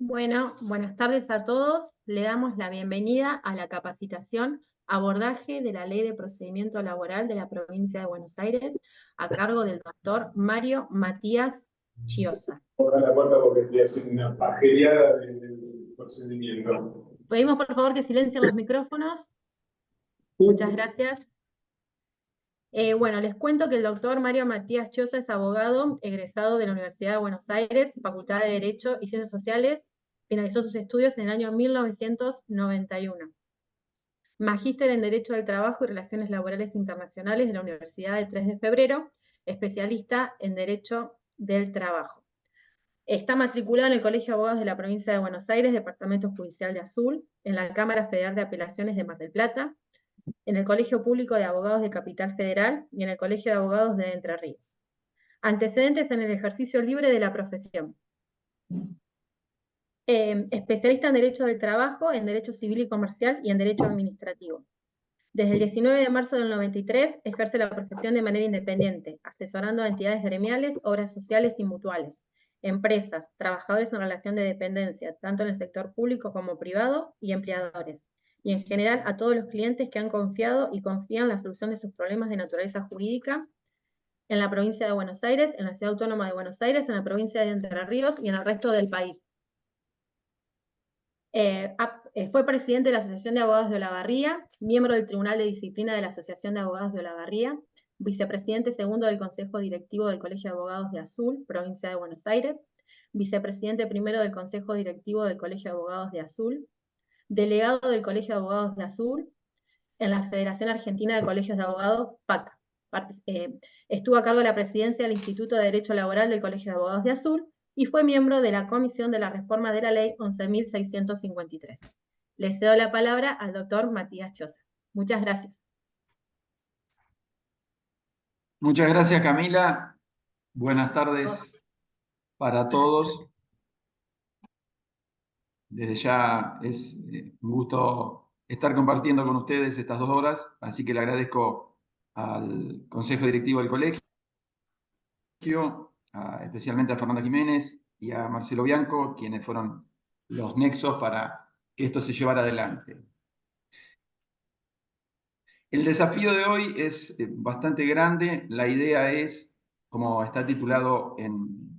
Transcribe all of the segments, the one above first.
Bueno, buenas tardes a todos. Le damos la bienvenida a la capacitación Abordaje de la Ley de Procedimiento Laboral de la Provincia de Buenos Aires, a cargo del doctor Mario Matías Chiosa. Abra la puerta porque estoy haciendo una pajereada del procedimiento. Pedimos por favor que silencien los micrófonos. Muchas gracias. Bueno, les cuento que el doctor Mario Matías Chiosa es abogado egresado de la Universidad de Buenos Aires, Facultad de Derecho y Ciencias Sociales. Finalizó sus estudios en el año 1991. Magíster en Derecho del Trabajo y Relaciones Laborales Internacionales de la Universidad de 3 de Febrero, especialista en Derecho del Trabajo. Está matriculado en el Colegio de Abogados de la Provincia de Buenos Aires, Departamento Judicial de Azul, en la Cámara Federal de Apelaciones de Mar del Plata, en el Colegio Público de Abogados de Capital Federal y en el Colegio de Abogados de Entre Ríos. Antecedentes en el ejercicio libre de la profesión. Especialista en Derecho del Trabajo, en Derecho Civil y Comercial y en Derecho Administrativo. Desde el 19 de marzo del 93 ejerce la profesión de manera independiente, asesorando a entidades gremiales, obras sociales y mutuales, empresas, trabajadores en relación de dependencia, tanto en el sector público como privado, y empleadores, y en general a todos los clientes que han confiado y confían en la solución de sus problemas de naturaleza jurídica en la provincia de Buenos Aires, en la Ciudad Autónoma de Buenos Aires, en la provincia de Entre Ríos y en el resto del país. Fue presidente de la Asociación de Abogados de Olavarría, miembro del Tribunal de Disciplina de la Asociación de Abogados de Olavarría, vicepresidente segundo del Consejo Directivo del Colegio de Abogados de Azul, provincia de Buenos Aires, vicepresidente primero del Consejo Directivo del Colegio de Abogados de Azul, delegado del Colegio de Abogados de Azul en la Federación Argentina de Colegios de Abogados, PAC. Estuvo a cargo de la presidencia del Instituto de Derecho Laboral del Colegio de Abogados de Azul y fue miembro de la Comisión de la Reforma de la Ley 11.653. Le cedo la palabra al doctor Matías Chiosa. Muchas gracias. Muchas gracias, Camila. Buenas tardes para todos. Desde ya es un gusto estar compartiendo con ustedes estas 2 horas, así que le agradezco al Consejo Directivo del Colegio, especialmente a Fernanda Jiménez y a Marcelo Bianco, quienes fueron los nexos para que esto se llevara adelante. El desafío de hoy es bastante grande. La idea es, como está titulado en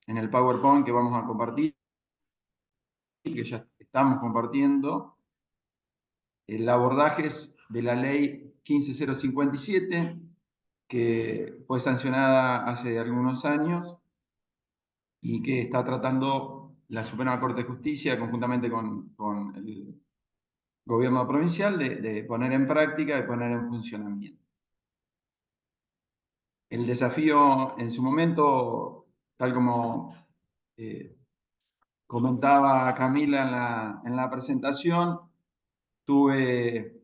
el PowerPoint que vamos a compartir, que ya estamos compartiendo, el abordaje de la ley 15057, que fue sancionada hace algunos años y que está tratando la Suprema Corte de Justicia conjuntamente con el gobierno provincial de poner en práctica, de poner en funcionamiento. El desafío en su momento, tal como comentaba Camila en la presentación, tuve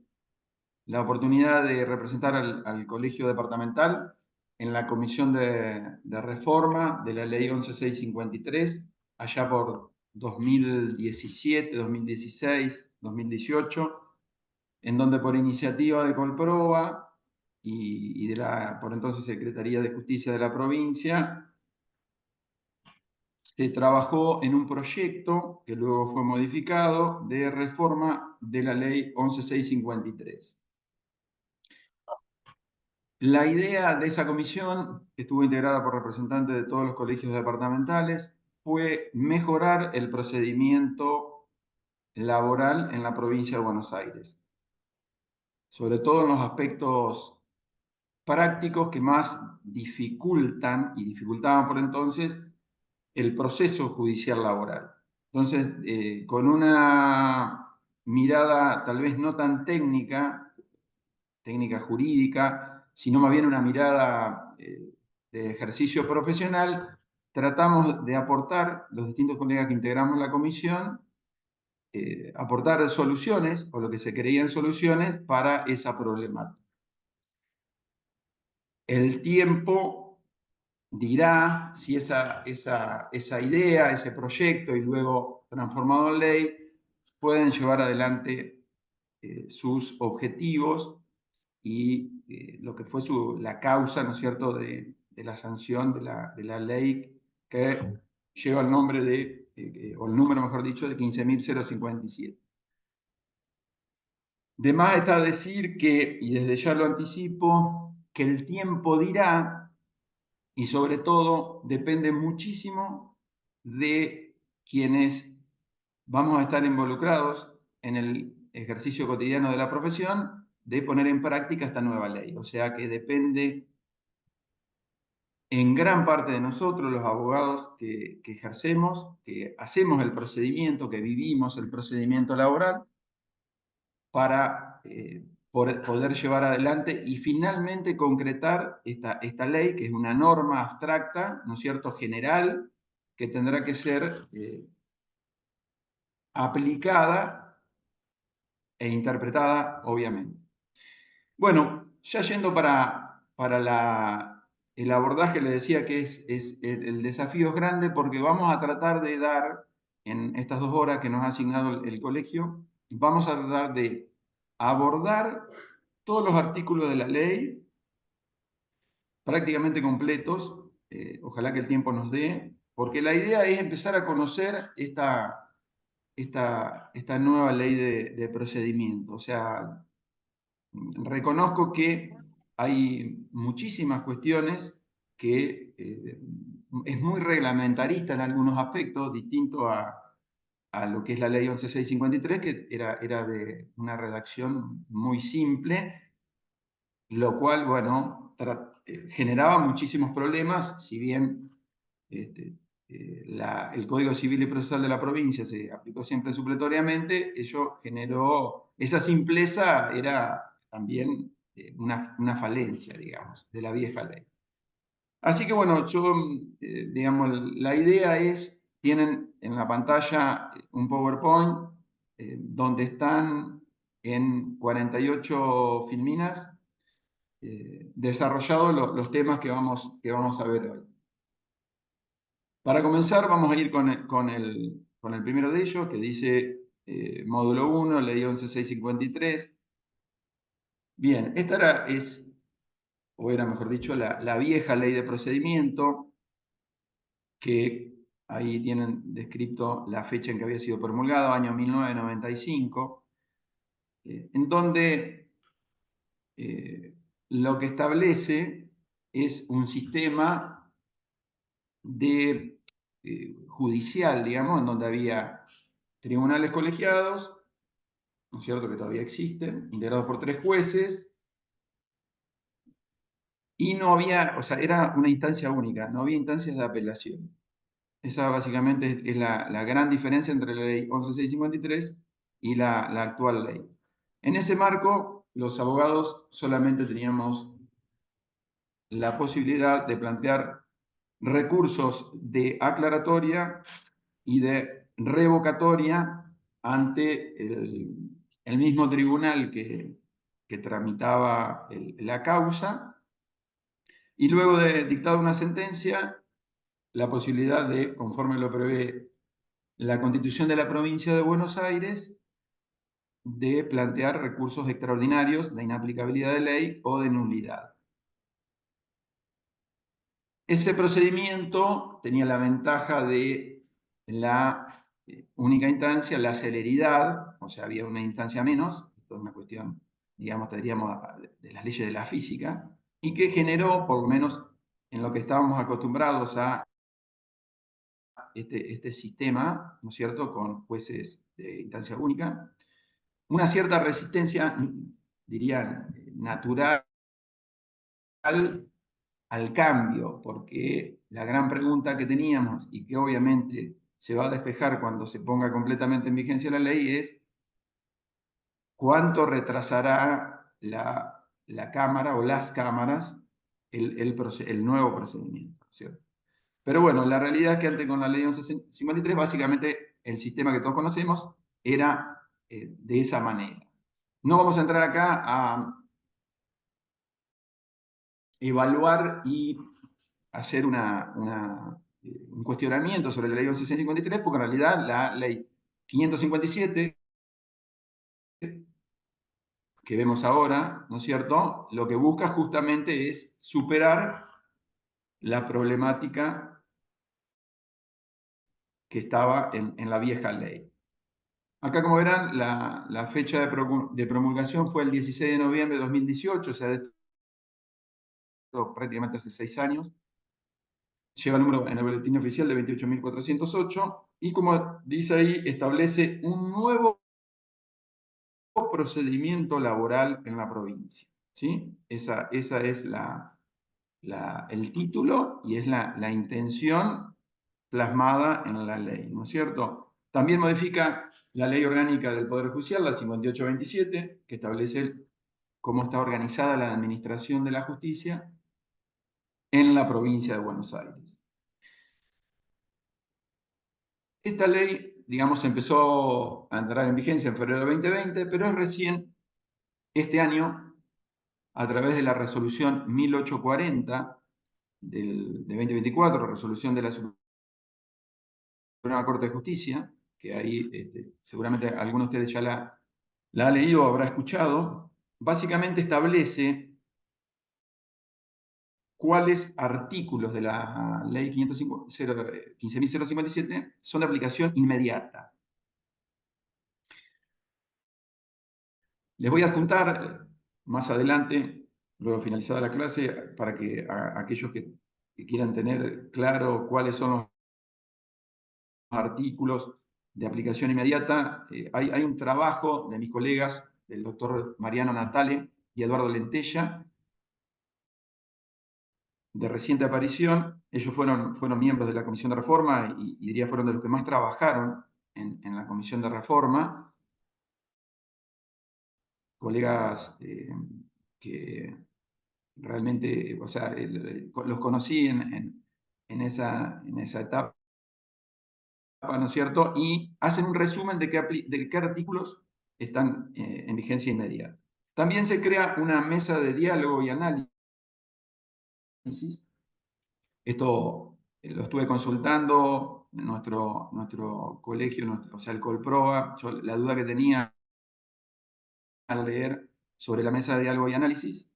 la oportunidad de representar al Colegio Departamental en la Comisión de Reforma de la Ley 11653, allá por 2017, 2016, 2018, en donde por iniciativa de Colproa y de la, por entonces, Secretaría de Justicia de la provincia, se trabajó en un proyecto que luego fue modificado de reforma de la Ley 11653. La idea de esa comisión, que estuvo integrada por representantes de todos los colegios departamentales, fue mejorar el procedimiento laboral en la provincia de Buenos Aires, sobre todo en los aspectos prácticos que más dificultan y dificultaban por entonces el proceso judicial laboral. Entonces, con una mirada tal vez no tan técnica jurídica, sino más bien una mirada de ejercicio profesional, tratamos de aportar, los distintos colegas que integramos la comisión, aportar soluciones, o lo que se creían soluciones, para esa problemática. El tiempo dirá si esa idea, ese proyecto, y luego transformado en ley, pueden llevar adelante sus objetivos y lo que fue la causa, ¿no es cierto?, de la sanción de la ley que lleva el nombre de o el número, mejor dicho, de 15.057. De más está decir que, y desde ya lo anticipo, que el tiempo dirá, y sobre todo depende muchísimo de quienes vamos a estar involucrados en el ejercicio cotidiano de la profesión, de poner en práctica esta nueva ley. O sea que depende en gran parte de nosotros, los abogados que ejercemos, que hacemos el procedimiento, que vivimos el procedimiento laboral, para poder llevar adelante y finalmente concretar esta ley, que es una norma abstracta, ¿no es cierto?, general, que tendrá que ser aplicada e interpretada, obviamente. Bueno, ya yendo para el abordaje, le decía que el desafío es grande porque vamos a tratar de dar, en estas 2 horas que nos ha asignado el colegio, vamos a tratar de abordar todos los artículos de la ley, prácticamente completos, ojalá que el tiempo nos dé, porque la idea es empezar a conocer esta nueva ley de procedimiento. O sea, reconozco que hay muchísimas cuestiones que es muy reglamentarista en algunos aspectos, distinto a lo que es la ley 11.653, que era de una redacción muy simple, lo cual, bueno, generaba muchísimos problemas, si bien este, el Código Civil y Procesal de la provincia se aplicó siempre supletoriamente, ello generó, esa simpleza era también una falencia, digamos, de la vieja ley. Así que bueno, digamos, la idea es, tienen en la pantalla un PowerPoint donde están en 48 filminas desarrollados los temas que vamos a ver hoy. Para comenzar, vamos a ir con el primero de ellos, que dice módulo 1, ley 11.653. Bien, esta era mejor dicho, la vieja ley de procedimiento, que ahí tienen descrito la fecha en que había sido promulgado, año 1995, en donde lo que establece es un sistema judicial, digamos, en donde había tribunales colegiados, ¿no es cierto?, que todavía existen, integrados por 3 jueces, y no había, o sea, era una instancia única, no había instancias de apelación. Esa básicamente es la gran diferencia entre la ley 11.653 y la actual ley. En ese marco, los abogados solamente teníamos la posibilidad de plantear recursos de aclaratoria y de revocatoria ante el mismo tribunal que tramitaba la causa, y luego de dictada una sentencia, la posibilidad de, conforme lo prevé la Constitución de la Provincia de Buenos Aires, de plantear recursos extraordinarios de inaplicabilidad de ley o de nulidad. Ese procedimiento tenía la ventaja de la única instancia, la celeridad, o sea, había una instancia menos, esto es una cuestión, digamos, diríamos, de las leyes de la física, y que generó, por lo menos en lo que estábamos acostumbrados a este sistema, ¿no es cierto?, con jueces de instancia única, una cierta resistencia, dirían, natural al cambio, porque la gran pregunta que teníamos, y que obviamente se va a despejar cuando se ponga completamente en vigencia la ley, es cuánto retrasará la Cámara o las cámaras el nuevo procedimiento, ¿cierto? Pero bueno, la realidad es que antes, con la ley 1153, básicamente el sistema que todos conocemos era de esa manera. No vamos a entrar acá a evaluar y hacer un cuestionamiento sobre la ley 1153, porque en realidad la ley 557, que vemos ahora, ¿no es cierto?, lo que busca justamente es superar la problemática que estaba en la vieja ley. Acá, como verán, la fecha de promulgación fue el 16 de noviembre de 2018, o sea, de prácticamente hace 6 años. Lleva el número en el boletín oficial de 28.408 y, como dice ahí, establece un nuevo procedimiento laboral en la provincia. ¿Sí? Esa es el título y es la intención plasmada en la ley, ¿no es cierto? También modifica la ley orgánica del Poder Judicial, la 5827, que establece cómo está organizada la administración de la justicia en la provincia de Buenos Aires. Esta ley, digamos, empezó a entrar en vigencia en febrero de 2020, pero es recién este año, a través de la resolución 1840 de 2024, resolución de la Suprema Corte de Justicia, que ahí seguramente alguno de ustedes ya la ha leído o habrá escuchado, básicamente establece cuáles artículos de la ley 15.057 son de aplicación inmediata. Les voy a adjuntar más adelante, luego finalizada la clase, para que aquellos que quieran tener claro cuáles son los artículos de aplicación inmediata, hay un trabajo de mis colegas, del doctor Mariano Natale y Eduardo Lentella, de reciente aparición. Ellos fueron miembros de la Comisión de Reforma y diría fueron de los que más trabajaron en la Comisión de Reforma. Colegas que realmente, o sea, los conocí en esa etapa, ¿no es cierto? Y hacen un resumen de qué artículos están en vigencia inmediata. También se crea una mesa de diálogo y análisis. Esto lo estuve consultando en nuestro colegio, o sea, el Colproa. La duda que tenía al leer sobre la mesa de diálogo y análisis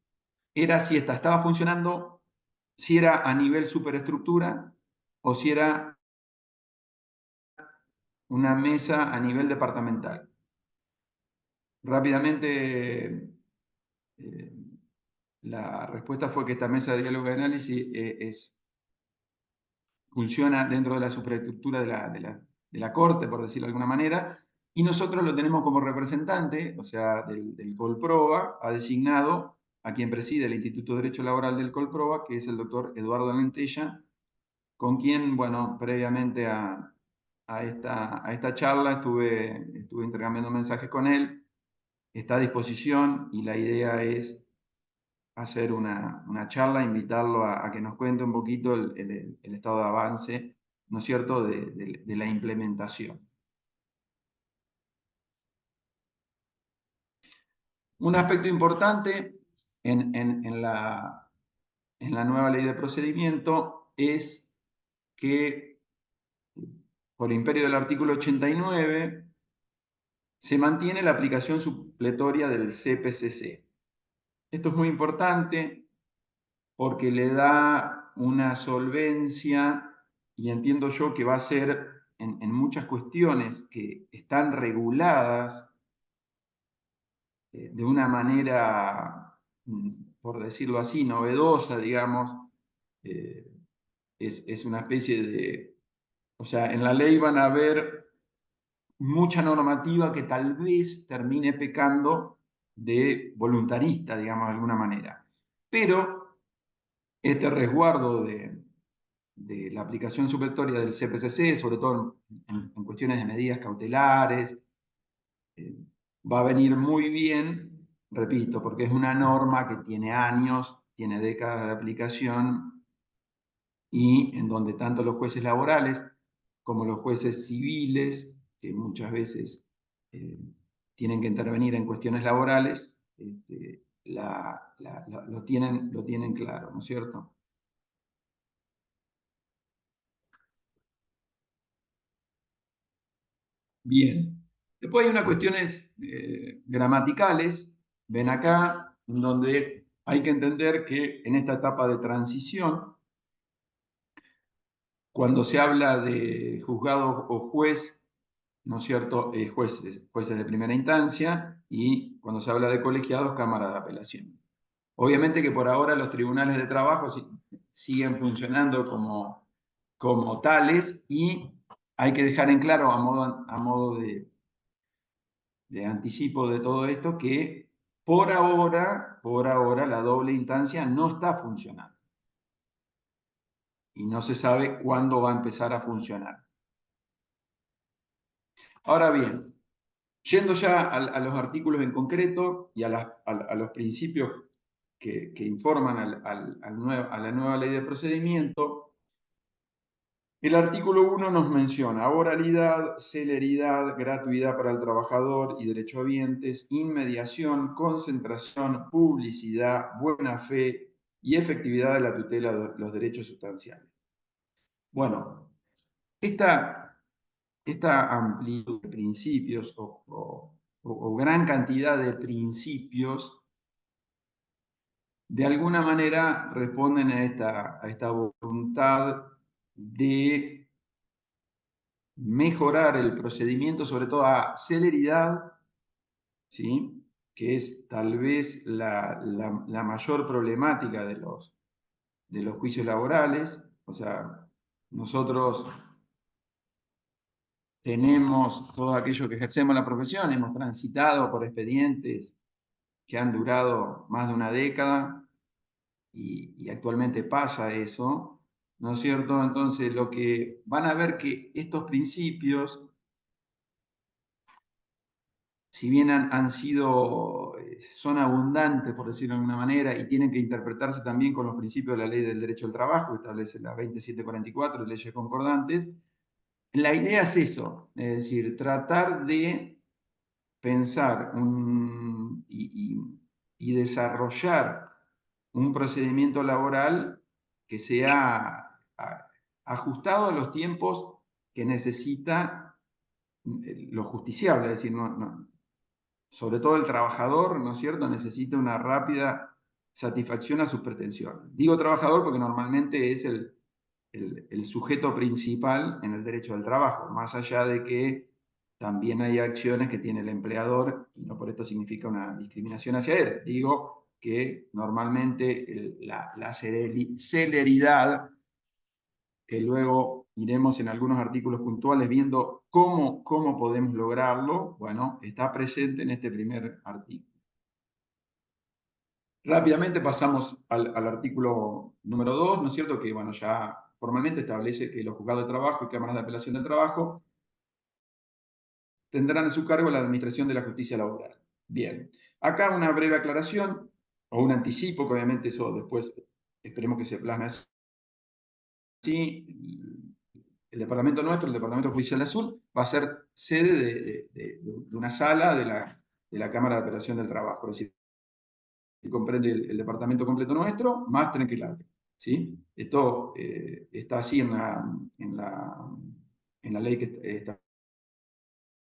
era si esta estaba funcionando, si era a nivel superestructura o si era una mesa a nivel departamental. Rápidamente, la respuesta fue que esta mesa de diálogo y análisis funciona dentro de la superestructura de la Corte, por decirlo de alguna manera, y nosotros lo tenemos como representante, o sea, del Colproa, ha designado a quien preside el Instituto de Derecho Laboral del Colproa, que es el doctor Eduardo Lentella, con quien, bueno, previamente a esta charla estuve intercambiando mensajes con él, está a disposición y la idea es hacer una charla, invitarlo a que nos cuente un poquito el estado de avance, ¿no es cierto?, de la implementación. Un aspecto importante en la nueva ley de procedimiento es que, por imperio del artículo 89, se mantiene la aplicación supletoria del CPCC. Esto es muy importante porque le da una solvencia, y entiendo yo que va a ser en muchas cuestiones que están reguladas de una manera, por decirlo así, novedosa, digamos. Es una especie de, o sea, en la ley van a haber mucha normativa que tal vez termine pecando de voluntarista, digamos, de alguna manera. Pero este resguardo de la aplicación supletoria del CPCC, sobre todo en cuestiones de medidas cautelares, va a venir muy bien, repito, porque es una norma que tiene años, tiene décadas de aplicación, y en donde tanto los jueces laborales como los jueces civiles, que muchas veces tienen que intervenir en cuestiones laborales, lo tienen claro, ¿no es cierto? Bien. Después hay unas cuestiones gramaticales, ven acá, en donde hay que entender que en esta etapa de transición, Cuando se habla de juzgado o juez, ¿no es cierto? Jueces de primera instancia, y cuando se habla de colegiados, cámara de apelación. Obviamente que por ahora los tribunales de trabajo siguen funcionando como tales, y hay que dejar en claro, a modo de anticipo de todo esto, que por ahora la doble instancia no está funcionando. Y no se sabe cuándo va a empezar a funcionar. Ahora bien, yendo ya a los artículos en concreto y a los principios que informan a la nueva ley de procedimiento, el artículo 1 nos menciona oralidad, celeridad, gratuidad para el trabajador y derechohabientes, inmediación, concentración, publicidad, buena fe y efectividad de la tutela de los derechos sustanciales. Bueno, esta amplitud de principios o gran cantidad de principios, de alguna manera responden a esta voluntad de mejorar el procedimiento, sobre todo a celeridad, ¿sí? Que es tal vez la mayor problemática de los juicios laborales. O sea, nosotros tenemos, todo aquello que ejercemos la profesión, hemos transitado por expedientes que han durado más de una década, y actualmente pasa eso, ¿no es cierto? Entonces, lo que van a ver que estos principios, si bien son abundantes, por decirlo de alguna manera, y tienen que interpretarse también con los principios de la Ley del Derecho al Trabajo, que establece la 2744, leyes concordantes, la idea es eso, es decir, tratar de pensar y desarrollar un procedimiento laboral que sea ajustado a los tiempos que necesita lo justiciable, es decir, sobre todo el trabajador, ¿no es cierto?, necesita una rápida satisfacción a sus pretensiones. Digo trabajador porque normalmente es el sujeto principal en el derecho del trabajo, más allá de que también hay acciones que tiene el empleador, y no por esto significa una discriminación hacia él. Digo que normalmente la celeridad, que luego iremos en algunos artículos puntuales viendo cómo podemos lograrlo, bueno, está presente en este primer artículo. Rápidamente pasamos al artículo número 2, ¿no es cierto? Que, bueno, ya formalmente establece que los juzgados de trabajo y cámaras de apelación del trabajo tendrán a su cargo la administración de la justicia laboral. Bien, acá una breve aclaración o un anticipo, que obviamente eso después esperemos que se plasme así. El departamento nuestro, el Departamento Judicial Azul, va a ser sede de una sala de la Cámara de Apelación del Trabajo. Es decir, que comprende el departamento completo nuestro, más Trenquelauquen, ¿sí? Esto está así en la ley que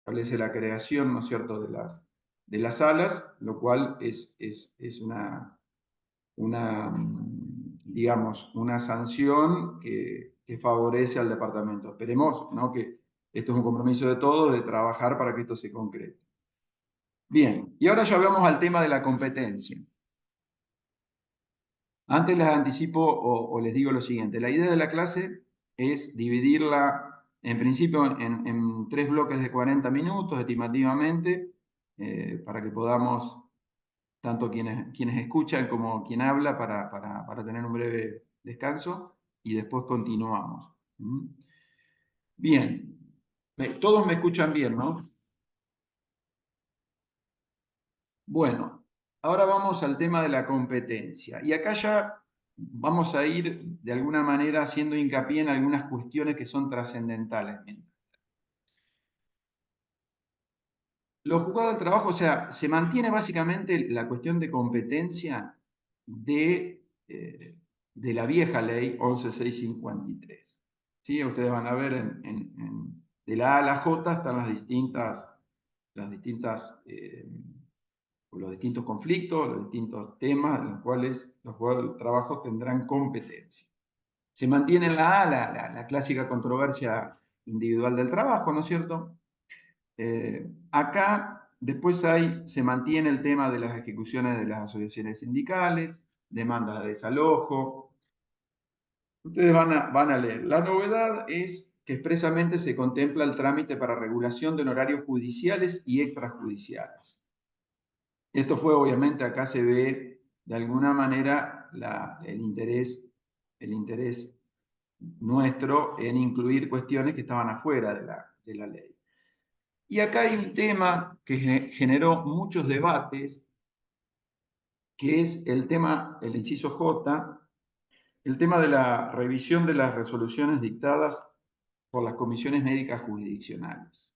establece la creación, ¿no es cierto?, de las salas, lo cual es digamos, una sanción que favorece al departamento. Esperemos, ¿no?, que esto es un compromiso de todos, de trabajar para que esto se concrete. Bien, y ahora ya vamos al tema de la competencia. Antes les anticipo o les digo lo siguiente. La idea de la clase es dividirla, en principio, en 3 bloques de 40 minutos, estimativamente, para que podamos, tanto quienes escuchan como quien habla, para tener un breve descanso, y después continuamos. Bien. Todos me escuchan bien, ¿no? Bueno, ahora vamos al tema de la competencia. Y acá ya vamos a ir de alguna manera haciendo hincapié en algunas cuestiones que son trascendentales. Los juzgados de trabajo, o sea, se mantiene básicamente la cuestión de competencia de la vieja ley 11653. ¿Sí? Ustedes van a ver de la A a la J están los distintos conflictos, los distintos temas en los cuales los juzgados de trabajo tendrán competencia. Se mantiene en la A la clásica controversia individual del trabajo, ¿no es cierto? Acá después se mantiene el tema de las ejecuciones de las asociaciones sindicales, demanda de desalojo. Ustedes van a leer. La novedad es que expresamente se contempla el trámite para regulación de honorarios judiciales y extrajudiciales. Esto fue, obviamente, acá se ve de alguna manera el interés nuestro en incluir cuestiones que estaban afuera de la ley. Y acá hay un tema que generó muchos debates, que es el inciso J, el tema de la revisión de las resoluciones dictadas por las comisiones médicas jurisdiccionales.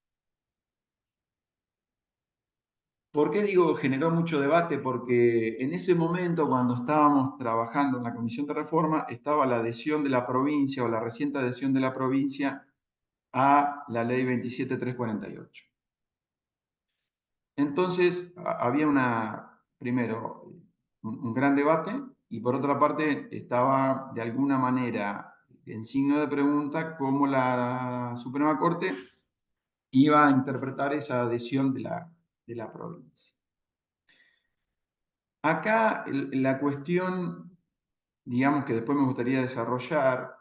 ¿Por qué digo generó mucho debate? Porque en ese momento, cuando estábamos trabajando en la Comisión de Reforma, estaba la adhesión de la provincia o la reciente adhesión de la provincia a la ley 27348. Entonces, había primero, un gran debate y por otra parte estaba de alguna manera en signo de pregunta cómo la Suprema Corte iba a interpretar esa adhesión de la provincia. Acá la cuestión, digamos que después me gustaría desarrollar,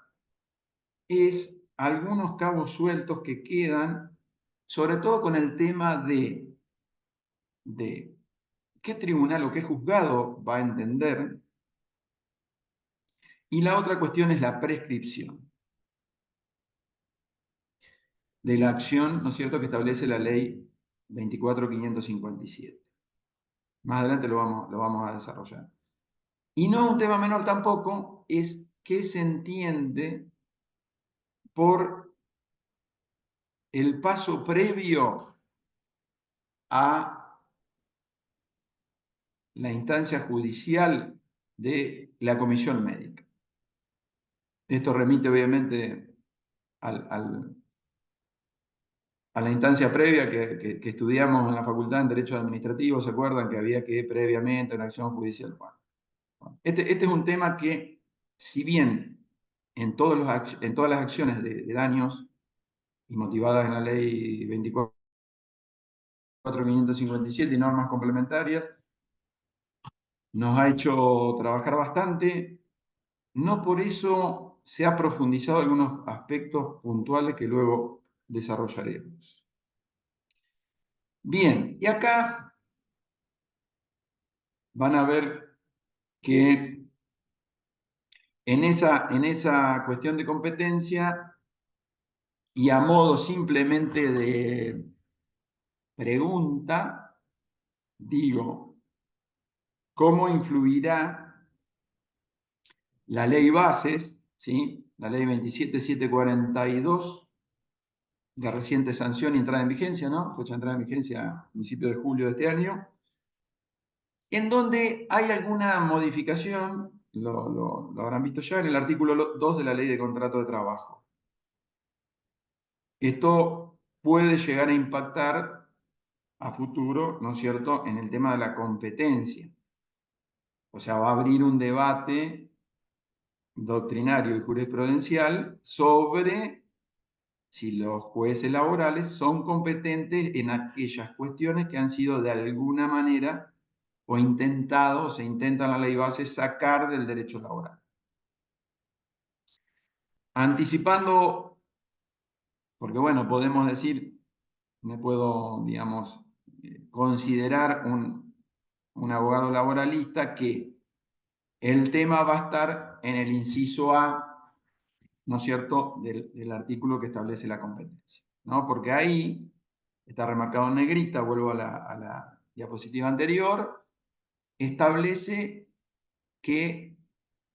es algunos cabos sueltos que quedan, sobre todo con el tema de qué tribunal o qué juzgado va a entender. Y la otra cuestión es la prescripción de la acción, ¿no es cierto?, que establece la ley 24.557. Más adelante lo vamos a desarrollar. Y no un tema menor tampoco es qué se entiende por el paso previo a la instancia judicial de la comisión médica. Esto remite obviamente a la instancia previa que estudiamos en la Facultad en Derecho Administrativo. ¿Se acuerdan que había que previamente una acción judicial? Bueno, este es un tema que, si bien en todas las acciones de daños y motivadas en la ley 24.557 y normas complementarias, nos ha hecho trabajar bastante, no por eso se ha profundizado algunos aspectos puntuales que luego desarrollaremos. Bien, y acá van a ver que en esa cuestión de competencia y a modo simplemente de pregunta, digo, ¿cómo influirá la ley bases, ¿sí?, la ley 27.742, de reciente sanción y entrada en vigencia, ¿no?, fecha de entrada en vigencia a principios de julio de este año, en donde hay alguna modificación, lo habrán visto ya, en el artículo 2 de la Ley de Contrato de Trabajo. Esto puede llegar a impactar a futuro, ¿no es cierto?, en el tema de la competencia. O sea, va a abrir un debate doctrinario y jurisprudencial sobre si los jueces laborales son competentes en aquellas cuestiones que han sido de alguna manera o se intentan la ley base sacar del derecho laboral. Anticipando, porque bueno, podemos decir, me puedo, digamos, considerar un abogado laboralista que el tema va a estar en el inciso A, ¿no es cierto?, del artículo que establece la competencia, ¿no? Porque ahí está remarcado en negrita, vuelvo a la diapositiva anterior, establece que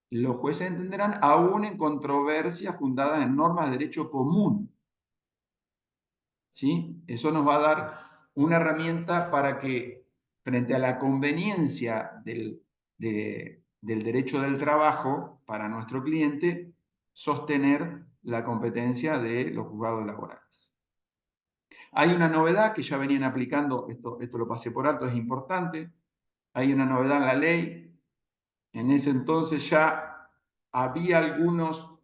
los jueces entenderán aún en controversias fundadas en normas de derecho común. ¿Sí? Eso nos va a dar una herramienta para que, frente a la conveniencia del derecho del trabajo para nuestro cliente, sostener la competencia de los juzgados laborales. Hay una novedad que ya venían aplicando, esto lo pasé por alto, es importante. Hay una novedad en la ley. En ese entonces ya había algunos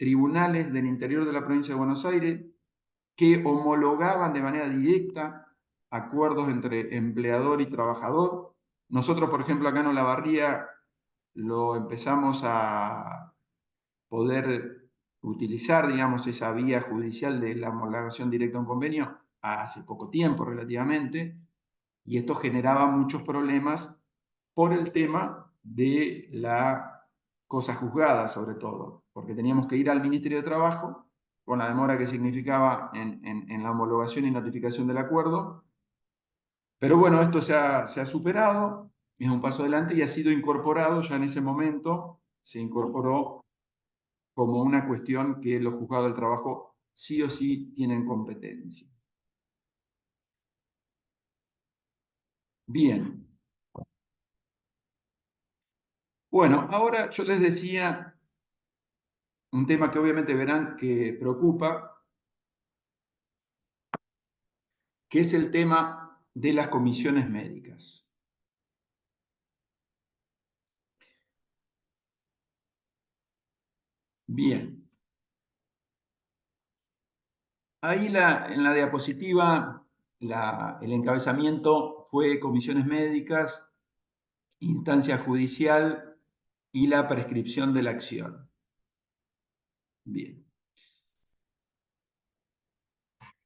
tribunales del interior de la provincia de Buenos Aires que homologaban de manera directa acuerdos entre empleador y trabajador. Nosotros, por ejemplo, acá en Olavarría lo empezamos a poder utilizar, digamos, esa vía judicial de la homologación directa a un convenio hace poco tiempo relativamente, y esto generaba muchos problemas por el tema de la cosa juzgada, sobre todo, porque teníamos que ir al Ministerio de Trabajo, con la demora que significaba en la homologación y notificación del acuerdo. Pero bueno, esto se ha superado, es un paso adelante y ha sido incorporado ya en ese momento, se incorporó como una cuestión que los juzgados del trabajo sí o sí tienen competencia. Bien. Bueno, ahora yo les decía un tema que obviamente verán que preocupa, que es el tema de las comisiones médicas. Bien. Ahí en la diapositiva el encabezamiento fue comisiones médicas, instancia judicial y la prescripción de la acción. Bien.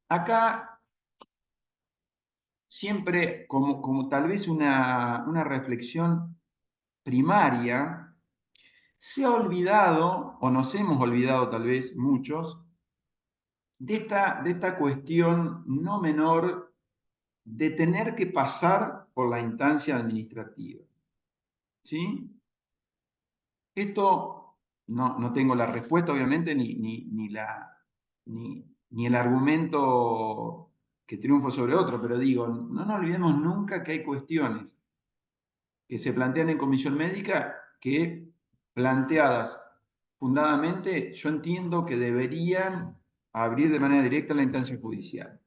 Acá siempre como tal vez una reflexión primaria, se ha olvidado, o nos hemos olvidado tal vez muchos, de esta cuestión no menor de tener que pasar por la instancia administrativa. ¿Sí? Esto no tengo la respuesta, obviamente, ni el argumento que triunfo sobre otro, pero digo, no nos olvidemos nunca que hay cuestiones que se plantean en comisión médica que, planteadas fundadamente, yo entiendo que deberían abrir de manera directa la instancia judicial.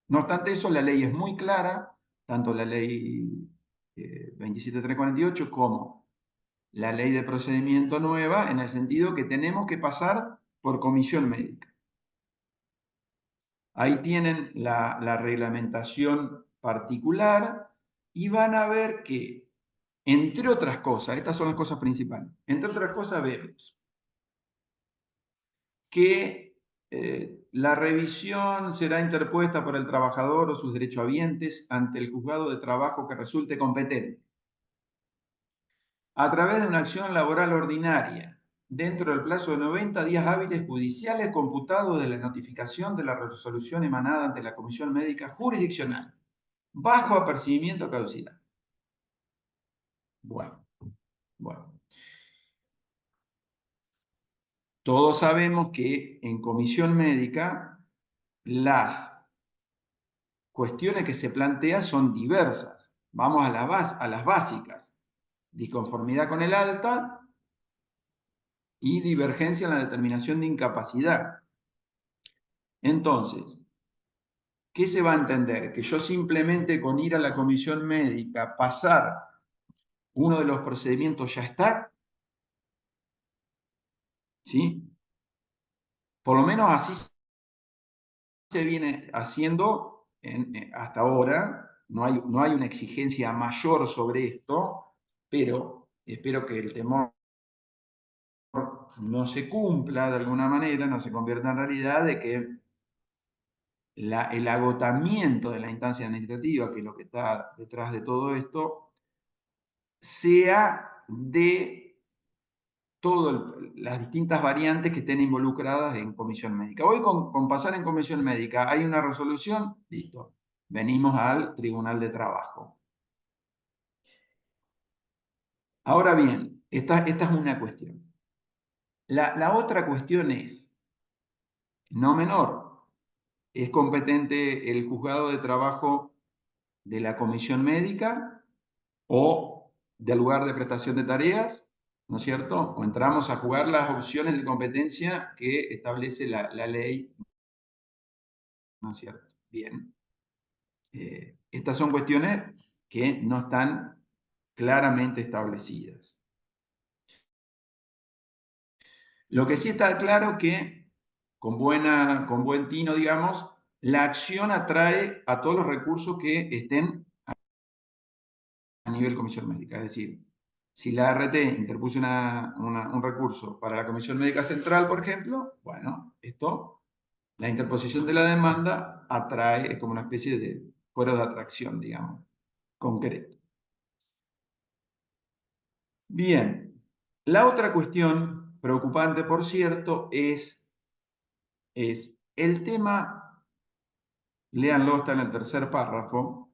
No obstante eso, la ley es muy clara, tanto la ley 27348 como la ley de procedimiento nueva, en el sentido que tenemos que pasar por comisión médica. Ahí tienen la reglamentación particular y van a ver que, entre otras cosas, estas son las cosas principales, entre otras cosas vemos que la revisión será interpuesta por el trabajador o sus derechohabientes ante el juzgado de trabajo que resulte competente, a través de una acción laboral ordinaria, dentro del plazo de 90 días hábiles judiciales computados de la notificación de la resolución emanada ante la Comisión Médica Jurisdiccional, bajo apercibimiento a caducidad. Bueno. Todos sabemos que en comisión médica las cuestiones que se plantean son diversas. Vamos a las básicas. Disconformidad con el alta y divergencia en la determinación de incapacidad. Entonces, ¿qué se va a entender? Que yo simplemente con ir a la comisión médica, pasar uno de los procedimientos ya está. ¿Sí? Por lo menos así se viene haciendo hasta ahora. No hay una exigencia mayor sobre esto, pero espero que el temor no se cumpla de alguna manera, no se convierta en realidad, de que el agotamiento de la instancia administrativa, que es lo que está detrás de todo esto, sea de todas las distintas variantes que estén involucradas en comisión médica. Hoy con pasar en comisión médica hay una resolución, listo, venimos al Tribunal de Trabajo. Ahora bien, esta es una cuestión. La otra cuestión es, no menor, es competente el juzgado de trabajo de la comisión médica o del lugar de prestación de tareas, ¿no es cierto? O entramos a jugar las opciones de competencia que establece la ley, ¿no es cierto? Bien. Estas son cuestiones que no están claramente establecidas. Lo que sí está claro que, con buen tino, digamos, la acción atrae a todos los recursos que estén a nivel comisión médica. Es decir, si la ART interpuso un recurso para la Comisión Médica Central, por ejemplo, bueno, la interposición de la demanda atrae, es como una especie de fuero de atracción, digamos, concreto. Bien, la otra cuestión preocupante, por cierto, es el tema, léanlo, está en el tercer párrafo,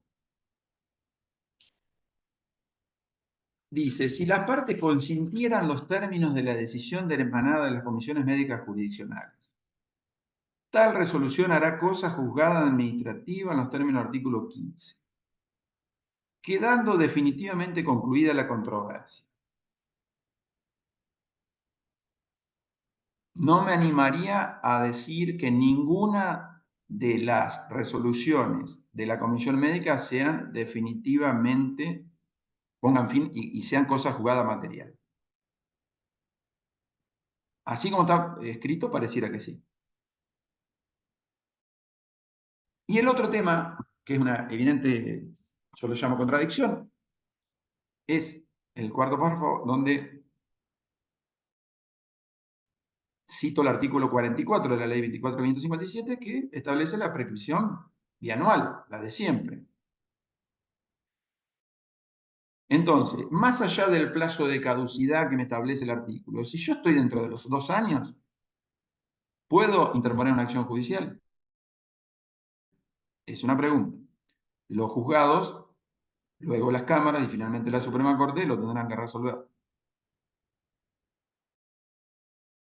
dice, si las partes consintieran los términos de la decisión de la emanada de las comisiones médicas jurisdiccionales, tal resolución hará cosa juzgada administrativa en los términos del artículo 15, quedando definitivamente concluida la controversia. No me animaría a decir que ninguna de las resoluciones de la comisión médica sean definitivamente, pongan fin y sean cosa juzgada material. Así como está escrito, pareciera que sí. Y el otro tema, que es una evidente, yo lo llamo contradicción, es el cuarto párrafo donde cito el artículo 44 de la ley 24.557 que establece la prescripción bianual, la de siempre. Entonces, más allá del plazo de caducidad que me establece el artículo, si yo estoy dentro de los 2 años, ¿puedo interponer una acción judicial? Es una pregunta. Los juzgados, luego las cámaras y finalmente la Suprema Corte lo tendrán que resolver.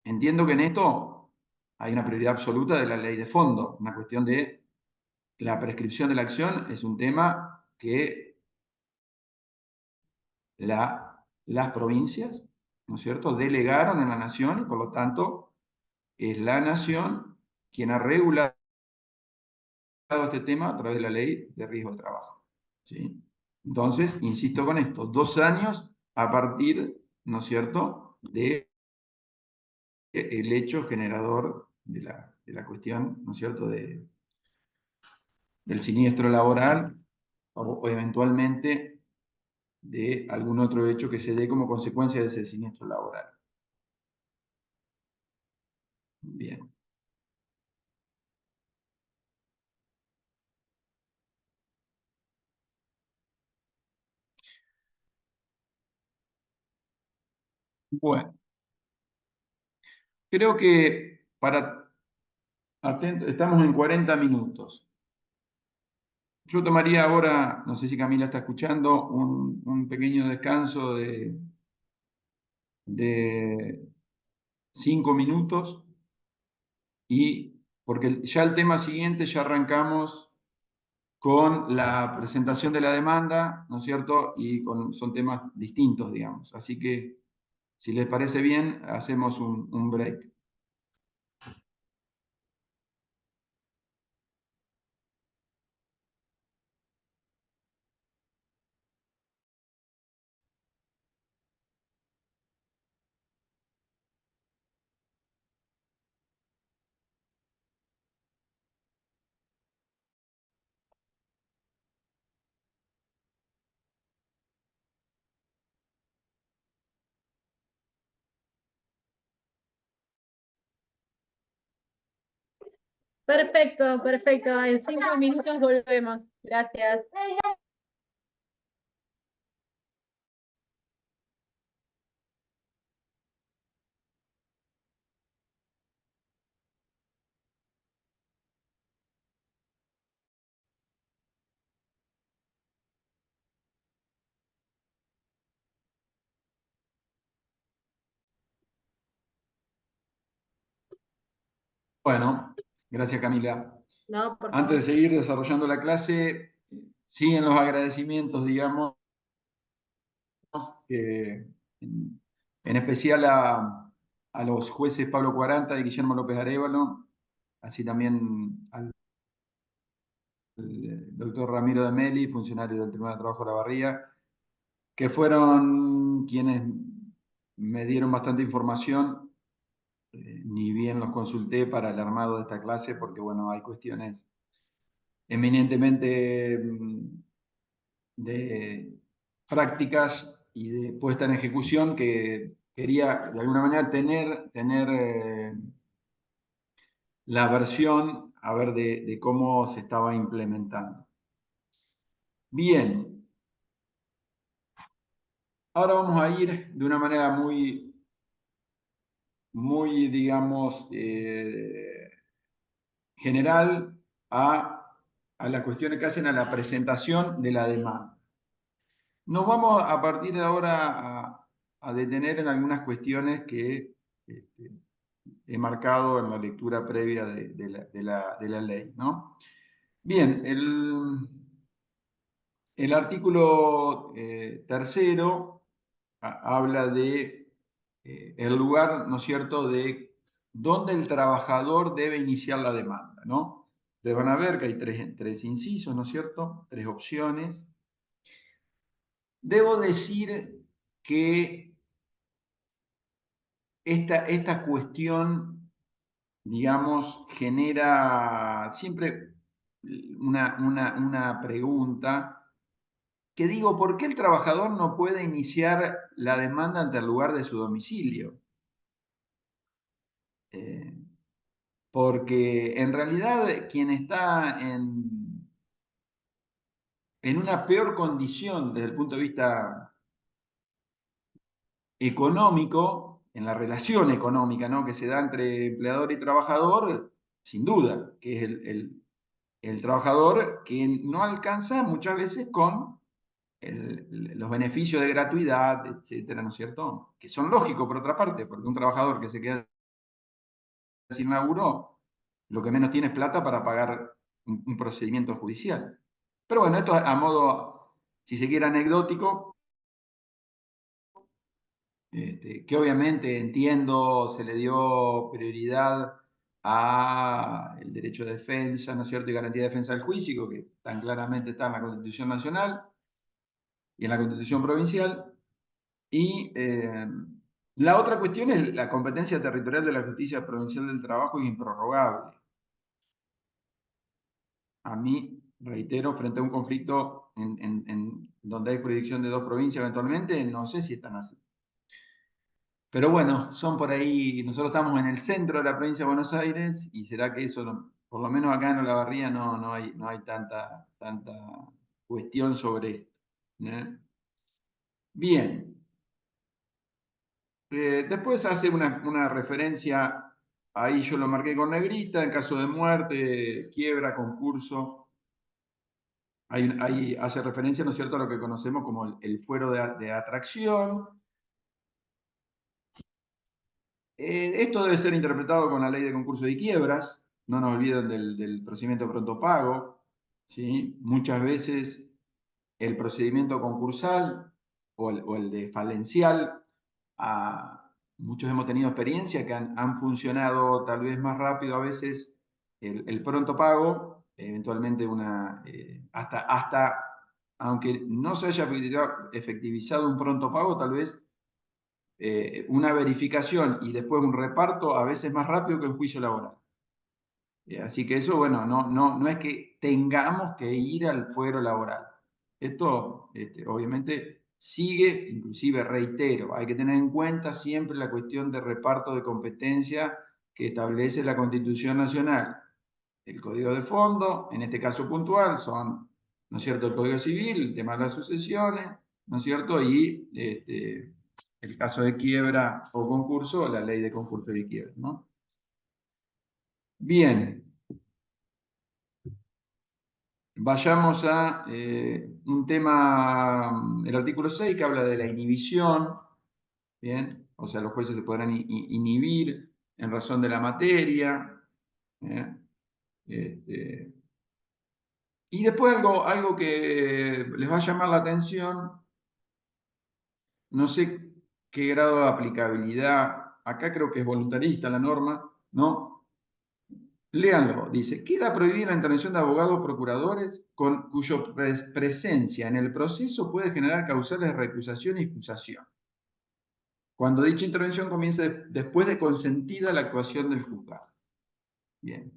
Entiendo que en esto hay una prioridad absoluta de la ley de fondo, una cuestión de la prescripción de la acción es un tema que las provincias, ¿no es cierto?, delegaron en la nación y por lo tanto es la nación quien ha regulado este tema a través de la ley de riesgo de trabajo. ¿Sí? Entonces, insisto con esto, 2 años a partir, ¿no es cierto?, de el hecho generador de la cuestión, ¿no es cierto?, del siniestro laboral o eventualmente de algún otro hecho que se dé como consecuencia de ese siniestro laboral. Bien. Bueno, creo que estamos en 40 minutos. Yo tomaría ahora, no sé si Camila está escuchando, un pequeño descanso de 5 minutos y porque ya el tema siguiente ya arrancamos con la presentación de la demanda, ¿no es cierto? Y son temas distintos, digamos. Así que, si les parece bien, hacemos un break. Perfecto, perfecto. En 5 minutos volvemos. Gracias. Bueno, gracias Camila. No, por Antes de favor. seguir desarrollando la clase, siguen los agradecimientos, digamos, en especial a los jueces Pablo Cuaranta y Guillermo López Arévalo, así también al doctor Ramiro de Meli, funcionario del Tribunal de Trabajo de la Barría, que fueron quienes me dieron bastante información ni bien los consulté para el armado de esta clase, porque bueno, hay cuestiones eminentemente de prácticas y de puesta en ejecución que quería de alguna manera tener la versión a ver de cómo se estaba implementando. Bien, ahora vamos a ir de una manera muy, digamos, general a las cuestiones que hacen a la presentación de la demanda. Nos vamos a partir de ahora a detener en algunas cuestiones que he marcado en la lectura previa de la ley, ¿no? Bien, el artículo tercero habla de el lugar, ¿no es cierto?, de dónde el trabajador debe iniciar la demanda, ¿no? Ustedes van a ver que hay tres incisos, ¿no es cierto?, tres opciones. Debo decir que esta cuestión, digamos, genera siempre una pregunta que digo, ¿por qué el trabajador no puede iniciar la demanda ante el lugar de su domicilio? Porque en realidad quien está en una peor condición desde el punto de vista económico, en la relación económica, ¿no?, que se da entre empleador y trabajador, sin duda, que es el trabajador que no alcanza muchas veces con los beneficios de gratuidad, etcétera, ¿no es cierto? Que son lógicos por otra parte, porque un trabajador que se queda sin laburo, lo que menos tiene es plata para pagar un procedimiento judicial. Pero bueno, esto a modo, si se quiere, anecdótico, que obviamente entiendo se le dio prioridad al derecho de defensa, ¿no es cierto?, y garantía de defensa del juicio, que tan claramente está en la Constitución Nacional y en la Constitución Provincial. Y la otra cuestión es la competencia territorial de la Justicia Provincial del Trabajo es improrrogable. A mí, reitero, frente a un conflicto donde hay jurisdicción de dos provincias eventualmente, no sé si están así. Pero bueno, son por ahí, nosotros estamos en el centro de la provincia de Buenos Aires y será que eso, por lo menos acá en Olavarría, no hay tanta cuestión sobre esto. Bien. Después hace una referencia, ahí yo lo marqué con negrita, en caso de muerte, quiebra, concurso. Ahí hace referencia, ¿no es cierto?, a lo que conocemos como el fuero de atracción. Esto debe ser interpretado con la ley de concurso y quiebras. No nos olviden del procedimiento de pronto pago, ¿sí? Muchas veces el procedimiento concursal o el de falencial, muchos hemos tenido experiencia que han funcionado tal vez más rápido a veces el pronto pago, eventualmente hasta aunque no se haya efectivizado un pronto pago, tal vez una verificación y después un reparto a veces más rápido que un juicio laboral. Así que eso, bueno, no es que tengamos que ir al fuero laboral. Esto, obviamente, sigue, inclusive reitero, hay que tener en cuenta siempre la cuestión de reparto de competencia que establece la Constitución Nacional. El Código de Fondo, en este caso puntual, son, ¿no es cierto?, el Código Civil, el tema de las sucesiones, ¿no es cierto?, y el caso de quiebra o concurso, la ley de concurso y quiebra, ¿no? Bien. Vayamos a un tema, el artículo 6, que habla de la inhibición, ¿bien? O sea, los jueces se podrán inhibir en razón de la materia. Y después algo que les va a llamar la atención, no sé qué grado de aplicabilidad, acá creo que es voluntarista la norma, ¿no? Léanlo, dice, queda prohibida la intervención de abogados o procuradores cuya presencia en el proceso puede generar causales de recusación y excusación. cuando dicha intervención comience después de consentida la actuación del juzgado. Bien.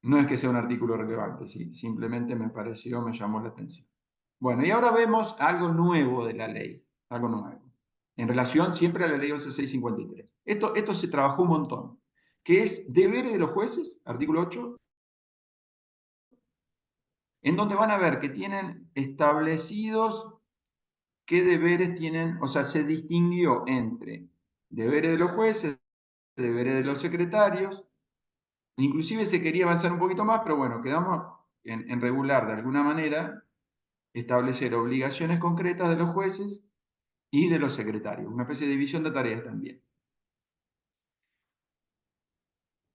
No es que sea un artículo relevante, ¿sí? Simplemente me pareció, me llamó la atención. Bueno, y ahora vemos algo nuevo de la ley, algo nuevo, en relación siempre a la ley 11.653. Esto se trabajó un montón, que es deberes de los jueces, artículo 8, en donde van a ver que tienen establecidos qué deberes tienen, o sea, se distinguió entre deberes de los jueces, deberes de los secretarios, inclusive se quería avanzar un poquito más, pero bueno, quedamos en regular de alguna manera, establecer obligaciones concretas de los jueces y de los secretarios, una especie de división de tareas también.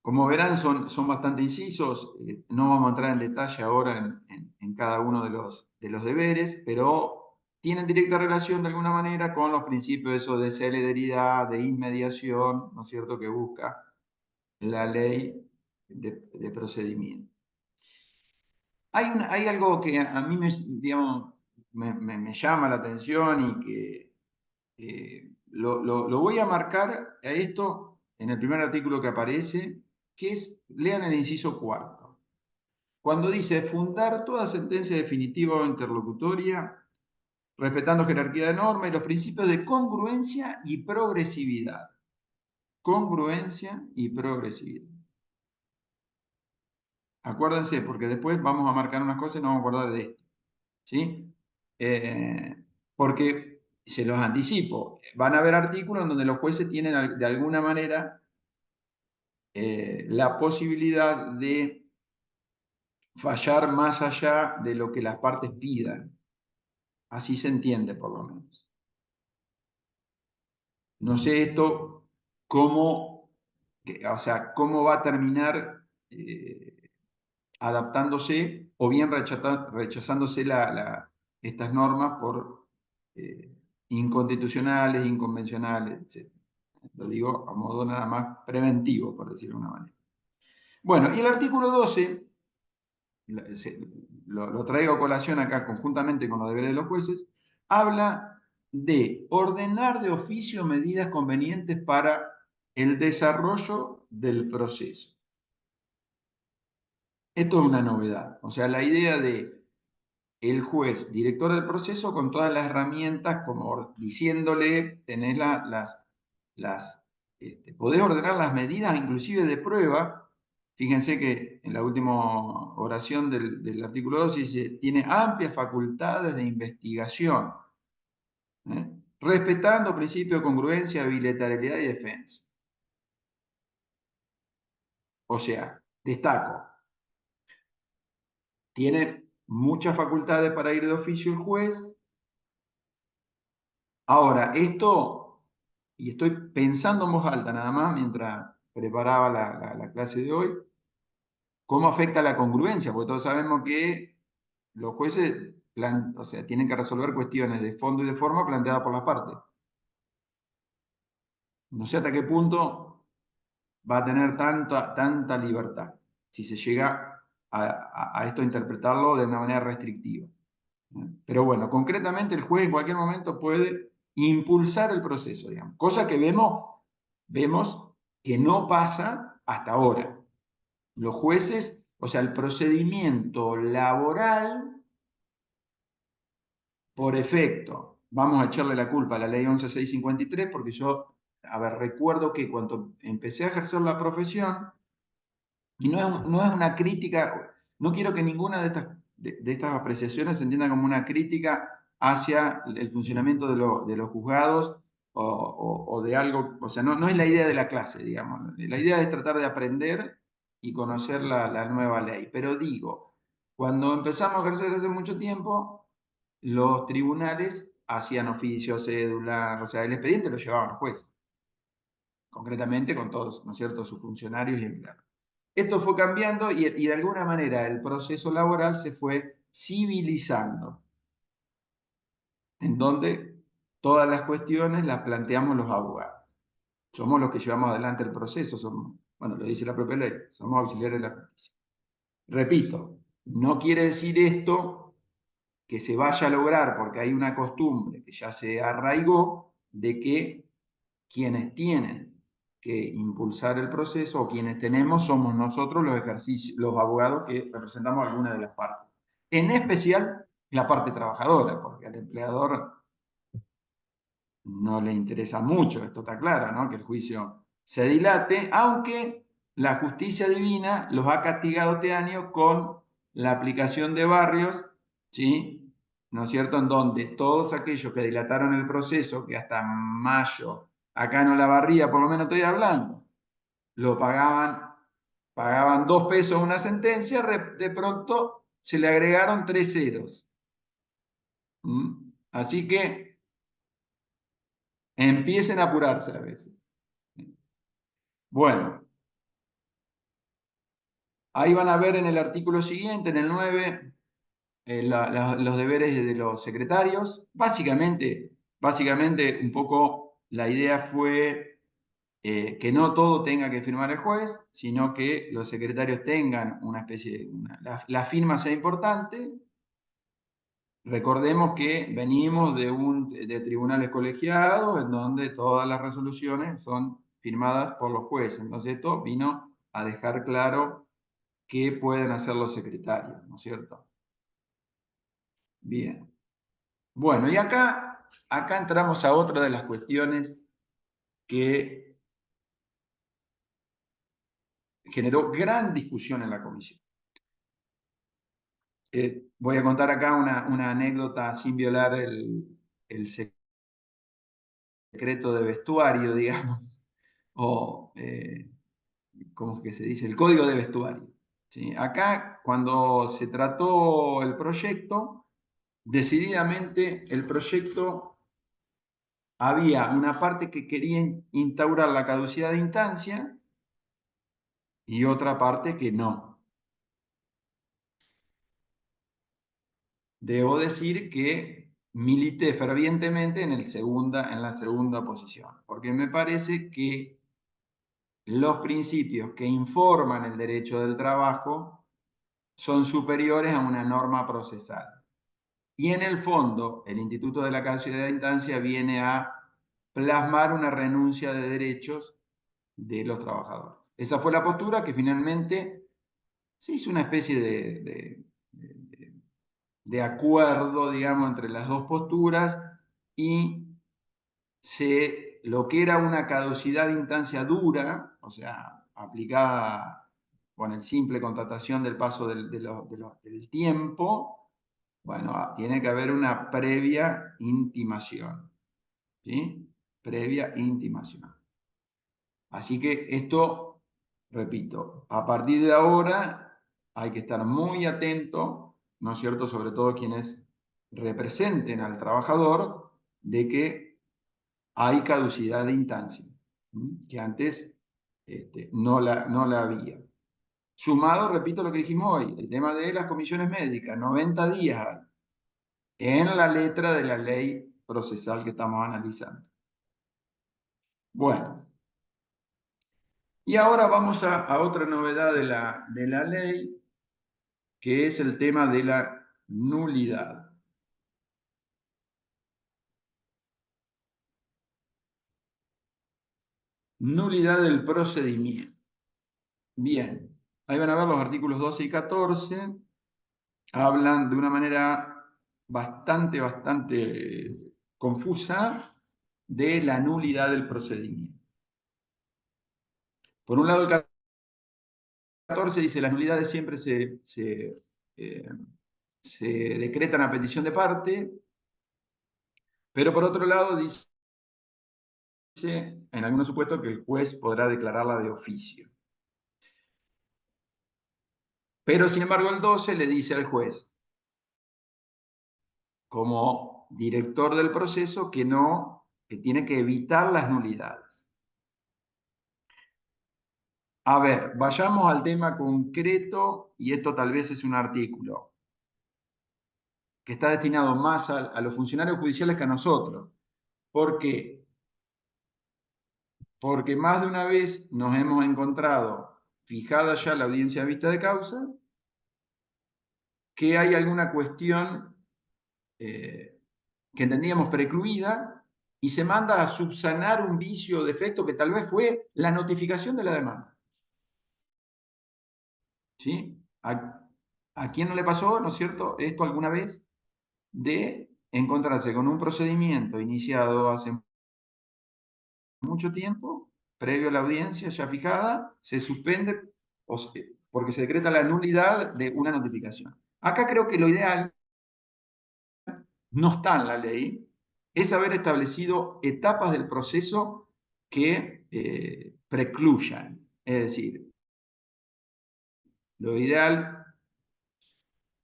Como verán, son bastante incisos, no vamos a entrar en detalle ahora en cada uno de los deberes, pero tienen directa relación de alguna manera con los principios eso de celeridad, de inmediación, ¿no es cierto?, que busca la ley de procedimiento. Hay algo que a mí digamos, me llama la atención y que lo voy a marcar a esto en el primer artículo que aparece, que es, lean el inciso cuarto. Cuando dice fundar toda sentencia definitiva o interlocutoria, respetando jerarquía de norma y los principios de congruencia y progresividad. Congruencia y progresividad. Acuérdense, porque después vamos a marcar unas cosas y nos vamos a acordar de esto. ¿Sí? Porque, se los anticipo, van a haber artículos en donde los jueces tienen de alguna manera la posibilidad de fallar más allá de lo que las partes pidan. Así se entiende, por lo menos. No sé esto cómo, o sea, cómo va a terminar adaptándose o bien rechazándose estas normas por inconstitucionales, inconvencionales, etc. Lo digo a modo nada más preventivo, por decirlo de una manera. Bueno, y el artículo 12, lo traigo a colación acá conjuntamente con los deberes de los jueces, habla de ordenar de oficio medidas convenientes para el desarrollo del proceso. Esto es una novedad, o sea, la idea de el juez, director del proceso, con todas las herramientas, como diciéndole, tenés podés ordenar las medidas, inclusive de prueba. Fíjense que en la última oración del artículo 2 dice, tiene amplias facultades de investigación, respetando principios de congruencia, bilateralidad y defensa. O sea, destaco, tiene muchas facultades para ir de oficio el juez. Ahora, esto, y estoy pensando en voz alta nada más mientras preparaba la clase de hoy, ¿cómo afecta la congruencia? Porque todos sabemos que los jueces o sea, tienen que resolver cuestiones de fondo y de forma planteadas por las partes. No sé hasta qué punto va a tener tanta libertad, si se llega a esto a interpretarlo de una manera restrictiva. Pero bueno, concretamente el juez en cualquier momento puede impulsar el proceso, digamos, cosa que vemos que no pasa hasta ahora. Los jueces, o sea, el procedimiento laboral, por efecto, vamos a echarle la culpa a la ley 11.653, porque yo, a ver, recuerdo que cuando empecé a ejercer la profesión, y no es una crítica, no quiero que ninguna de estas apreciaciones se entienda como una crítica hacia el funcionamiento de los juzgados o de algo, o sea, no es la idea de la clase, digamos. La idea es tratar de aprender y conocer la nueva ley. Pero digo, cuando empezamos a ejercer hace mucho tiempo, los tribunales hacían oficio, cédula, o sea, el expediente lo llevaban los jueces, concretamente con todos, ¿no es cierto?, sus funcionarios y empleados. Esto fue cambiando y de alguna manera el proceso laboral se fue civilizando, en donde todas las cuestiones las planteamos los abogados. Somos los que llevamos adelante el proceso, bueno, lo dice la propia ley, somos auxiliares de la justicia. Repito, no quiere decir esto que se vaya a lograr, porque hay una costumbre que ya se arraigó, de que quienes tienen que impulsar el proceso, o quienes tenemos, somos nosotros los abogados que representamos alguna de las partes. En especial la parte trabajadora, porque al empleador no le interesa mucho, esto está claro, ¿no? Que el juicio se dilate, aunque la justicia divina los ha castigado este año con la aplicación de barrios, ¿sí? ¿No es cierto? En donde todos aquellos que dilataron el proceso, que hasta mayo, acá en Olavarría, por lo menos estoy hablando, lo pagaban 2 pesos una sentencia, de pronto se le agregaron 3 ceros. Así que empiecen a apurarse a veces. Bueno, ahí van a ver en el artículo siguiente, en el 9, los deberes de los secretarios. Básicamente, un poco la idea fue que no todo tenga que firmar el juez, sino que los secretarios tengan una especie de... la firma sea importante. Recordemos que venimos de tribunales colegiados, en donde todas las resoluciones son firmadas por los jueces. Entonces esto vino a dejar claro qué pueden hacer los secretarios, ¿no es cierto? Bien. Bueno, y acá entramos a otra de las cuestiones que generó gran discusión en la comisión. Voy a contar acá una anécdota sin violar el secreto de vestuario, digamos, o, ¿cómo es que se dice? El código de vestuario. ¿Sí? Acá, cuando se trató el proyecto, decididamente el proyecto había una parte que quería instaurar la caducidad de instancia y otra parte que no. Debo decir que milité fervientemente en la segunda posición, porque me parece que los principios que informan el derecho del trabajo son superiores a una norma procesal. Y en el fondo, el Instituto de la Caducidad de Instancia viene a plasmar una renuncia de derechos de los trabajadores. Esa fue la postura que finalmente se hizo una especie de acuerdo, digamos, entre las dos posturas, y lo que era una caducidad de instancia dura, o sea, aplicada con el simple constatación del paso del tiempo, bueno, tiene que haber una previa intimación, ¿sí? Previa intimación. Así que esto, repito, a partir de ahora hay que estar muy atento, ¿no es cierto?, sobre todo quienes representen al trabajador, de que hay caducidad de instancia, que antes no la había. Sumado, repito lo que dijimos hoy, el tema de las comisiones médicas, 90 días hay, en la letra de la ley procesal que estamos analizando. Bueno, y ahora vamos a otra novedad de la ley, que es el tema de la nulidad. Nulidad del procedimiento. Bien, ahí van a ver los artículos 12 y 14, hablan de una manera bastante confusa de la nulidad del procedimiento. Por un lado, el 14 dice las nulidades siempre se decretan a petición de parte, pero por otro lado dice en algunos supuestos que el juez podrá declararla de oficio. Pero sin embargo el 12 le dice al juez, como director del proceso, que tiene que evitar las nulidades. A ver, vayamos al tema concreto, y esto tal vez es un artículo que está destinado más a los funcionarios judiciales que a nosotros. ¿Por qué? Porque más de una vez nos hemos encontrado, fijada ya la audiencia a vista de causa, que hay alguna cuestión que entendíamos precluida y se manda a subsanar un vicio o defecto que tal vez fue la notificación de la demanda. ¿Sí? ¿A quién no le pasó, no es cierto, esto alguna vez? De encontrarse con un procedimiento iniciado hace mucho tiempo, previo a la audiencia ya fijada, se suspende porque se decreta la nulidad de una notificación. Acá creo que lo ideal, no está en la ley, es haber establecido etapas del proceso que precluyan. Es decir, lo ideal,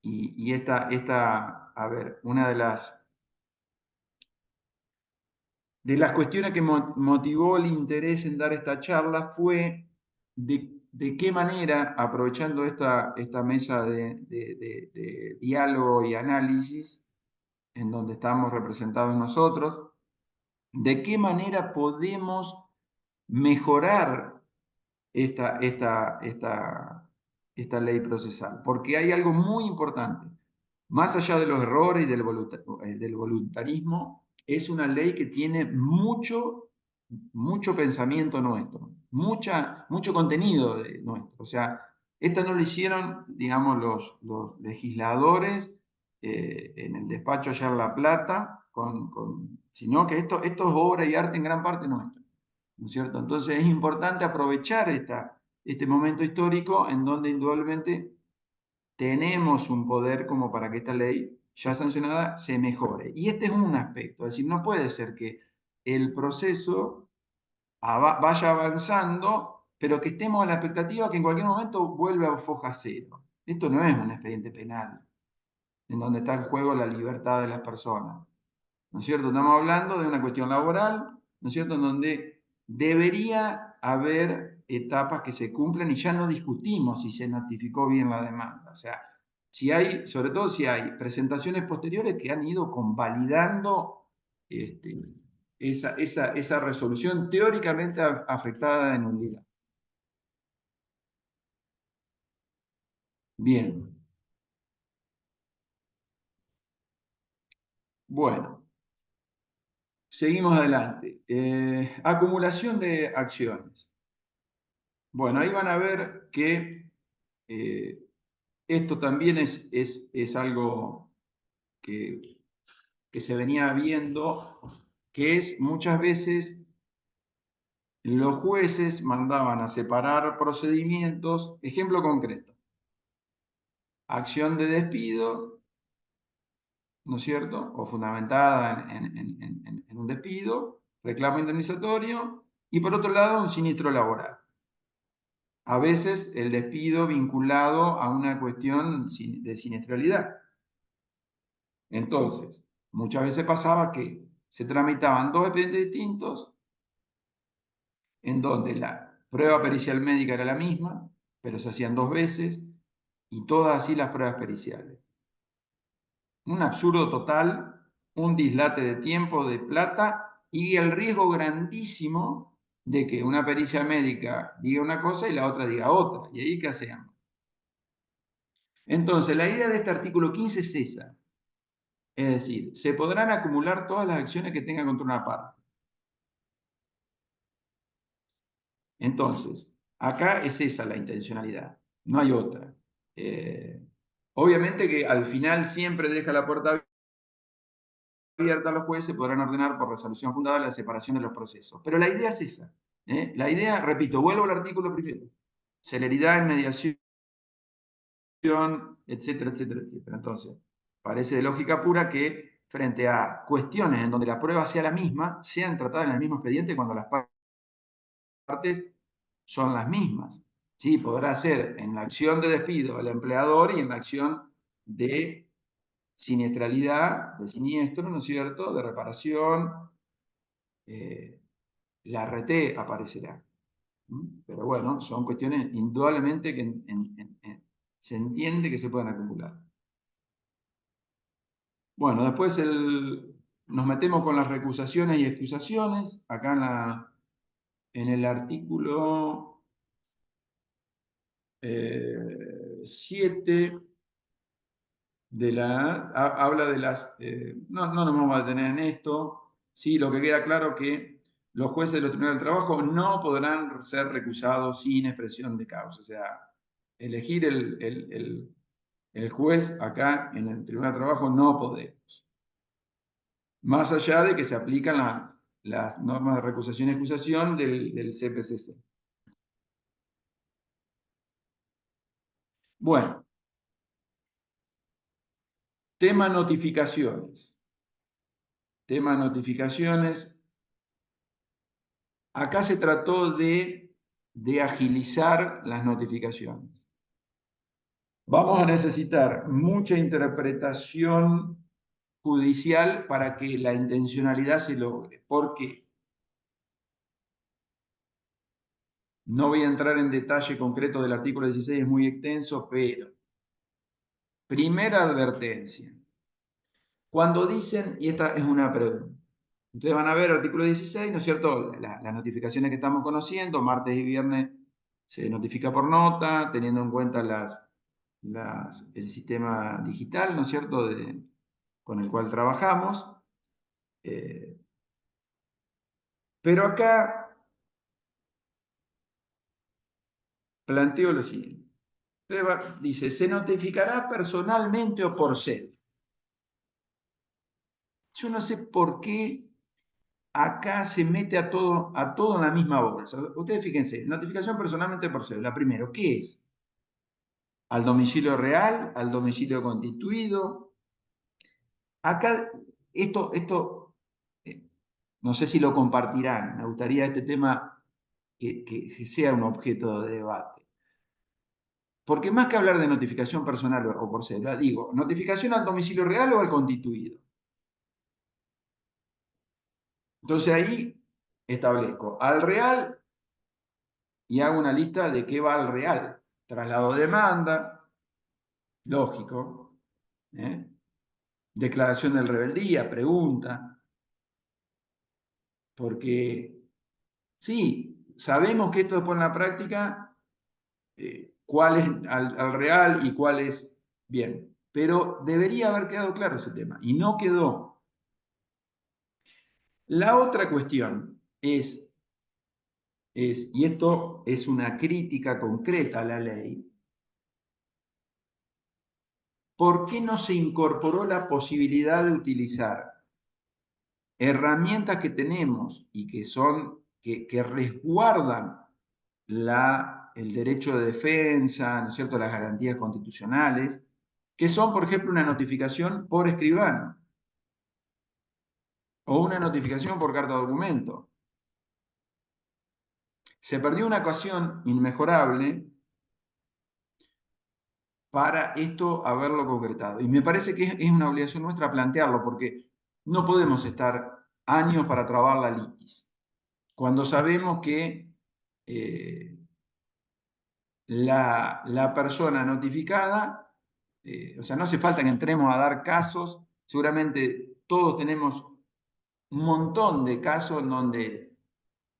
y a ver, una de las cuestiones que motivó el interés en dar esta charla fue de qué manera, aprovechando esta mesa de diálogo y análisis, en donde estamos representados nosotros, de qué manera podemos mejorar esta ley procesal. Porque hay algo muy importante. Más allá de los errores y del voluntarismo, es una ley que tiene mucho pensamiento nuestro, mucho contenido nuestro. O sea, esto no lo hicieron, digamos, los legisladores en el despacho allá en La Plata, sino que esto es obra y arte en gran parte nuestra, ¿no es cierto? Entonces es importante aprovechar este momento histórico en donde indudablemente tenemos un poder como para que esta ley ya sancionada se mejore. Y este es un aspecto, es decir, no puede ser que el proceso vaya avanzando, pero que estemos a la expectativa que en cualquier momento vuelva a foja cero. Esto no es un expediente penal, en donde está en juego la libertad de las personas, ¿no es cierto? Estamos hablando de una cuestión laboral, ¿no es cierto?, en donde debería haber etapas que se cumplen y ya no discutimos si se notificó bien la demanda. O sea, sobre todo si hay presentaciones posteriores que han ido convalidando esa resolución teóricamente afectada de nulidad. Bien. Bueno. Seguimos adelante. Acumulación de acciones. Bueno, ahí van a ver que esto también es algo que se venía viendo, que es muchas veces los jueces mandaban a separar procedimientos. Ejemplo concreto: acción de despido, ¿no es cierto?, o fundamentada en un despido, reclamo indemnizatorio, y por otro lado un siniestro laboral. A veces el despido vinculado a una cuestión de siniestralidad. Entonces, muchas veces pasaba que se tramitaban dos expedientes distintos, en donde la prueba pericial médica era la misma, pero se hacían dos veces, y todas así las pruebas periciales. Un absurdo total, un dislate de tiempo, de plata, y el riesgo grandísimo de que una pericia médica diga una cosa y la otra diga otra. ¿Y ahí qué hacemos? Entonces, la idea de este artículo 15 es esa. Es decir, se podrán acumular todas las acciones que tenga contra una parte. Entonces, acá es esa la intencionalidad, no hay otra. Obviamente que al final siempre deja la puerta abierta a los jueces, podrán ordenar por resolución fundada la separación de los procesos. Pero la idea es esa. La idea, repito, vuelvo al artículo primero: celeridad en mediación, etcétera, etcétera, etcétera. Entonces, parece de lógica pura que frente a cuestiones en donde la prueba sea la misma, sean tratadas en el mismo expediente cuando las partes son las mismas. Sí, podrá ser en la acción de despido al empleador y en la acción de siniestralidad, de siniestro, ¿no es cierto?, de reparación, la RT aparecerá. Pero bueno, son cuestiones indudablemente que se entiende que se pueden acumular. Bueno, después nos metemos con las recusaciones y excusaciones. Acá en el artículo 7 habla de las... no nos vamos a detener en esto. Sí, lo que queda claro que los jueces de los tribunales del trabajo no podrán ser recusados sin expresión de causa. O sea, elegir el juez acá en el Tribunal del Trabajo no podemos. Más allá de que se aplican las normas de recusación y excusación del CPCC. Bueno, tema notificaciones. Tema notificaciones. Acá se trató de agilizar las notificaciones. Vamos a necesitar mucha interpretación judicial para que la intencionalidad se logre. ¿Por qué? No voy a entrar en detalle concreto del artículo 16, es muy extenso, pero primera advertencia. Cuando dicen, y esta es una pregunta, ustedes van a ver artículo 16, ¿no es cierto? Las notificaciones que estamos conociendo, martes y viernes se notifica por nota, teniendo en cuenta el sistema digital, ¿no es cierto?, con el cual trabajamos. Pero acá planteo lo siguiente. Dice, se notificará personalmente o por cel. Yo no sé por qué acá se mete a todo en la misma bolsa. Ustedes fíjense, notificación personalmente por cédula. Primero, ¿qué es? ¿Al domicilio real? ¿Al domicilio constituido? Acá, no sé si lo compartirán. Me gustaría este tema que sea un objeto de debate. Porque más que hablar de notificación personal o por cédula, digo, ¿notificación al domicilio real o al constituido? Entonces ahí establezco al real y hago una lista de qué va al real. Traslado de demanda, lógico. Declaración de rebeldía, pregunta. Porque sí, sabemos que esto después en la práctica, cuál es al real y cuál es bien. Pero debería haber quedado claro ese tema y no quedó. La otra cuestión y esto es una crítica concreta a la ley, ¿por qué no se incorporó la posibilidad de utilizar herramientas que tenemos y que resguardan el derecho de defensa, ¿no es cierto?, las garantías constitucionales, que son, por ejemplo, una notificación por escribano o una notificación por carta de documento? Se perdió una ocasión inmejorable para esto haberlo concretado. Y me parece que es una obligación nuestra plantearlo, porque no podemos estar años para trabar la litis, cuando sabemos que la persona notificada, o sea, no hace falta que entremos a dar casos, seguramente todos tenemos un montón de casos en donde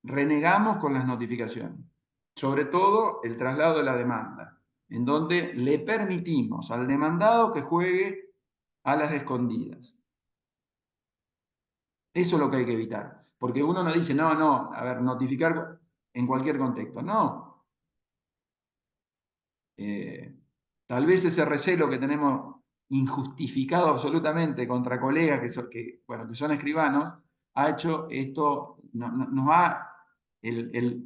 renegamos con las notificaciones, sobre todo el traslado de la demanda, en donde le permitimos al demandado que juegue a las escondidas. Eso es lo que hay que evitar, porque uno no dice, no, a ver, notificar en cualquier contexto, no. Tal vez ese recelo que tenemos injustificado absolutamente contra colegas que son escribanos, ha hecho esto, nos ha,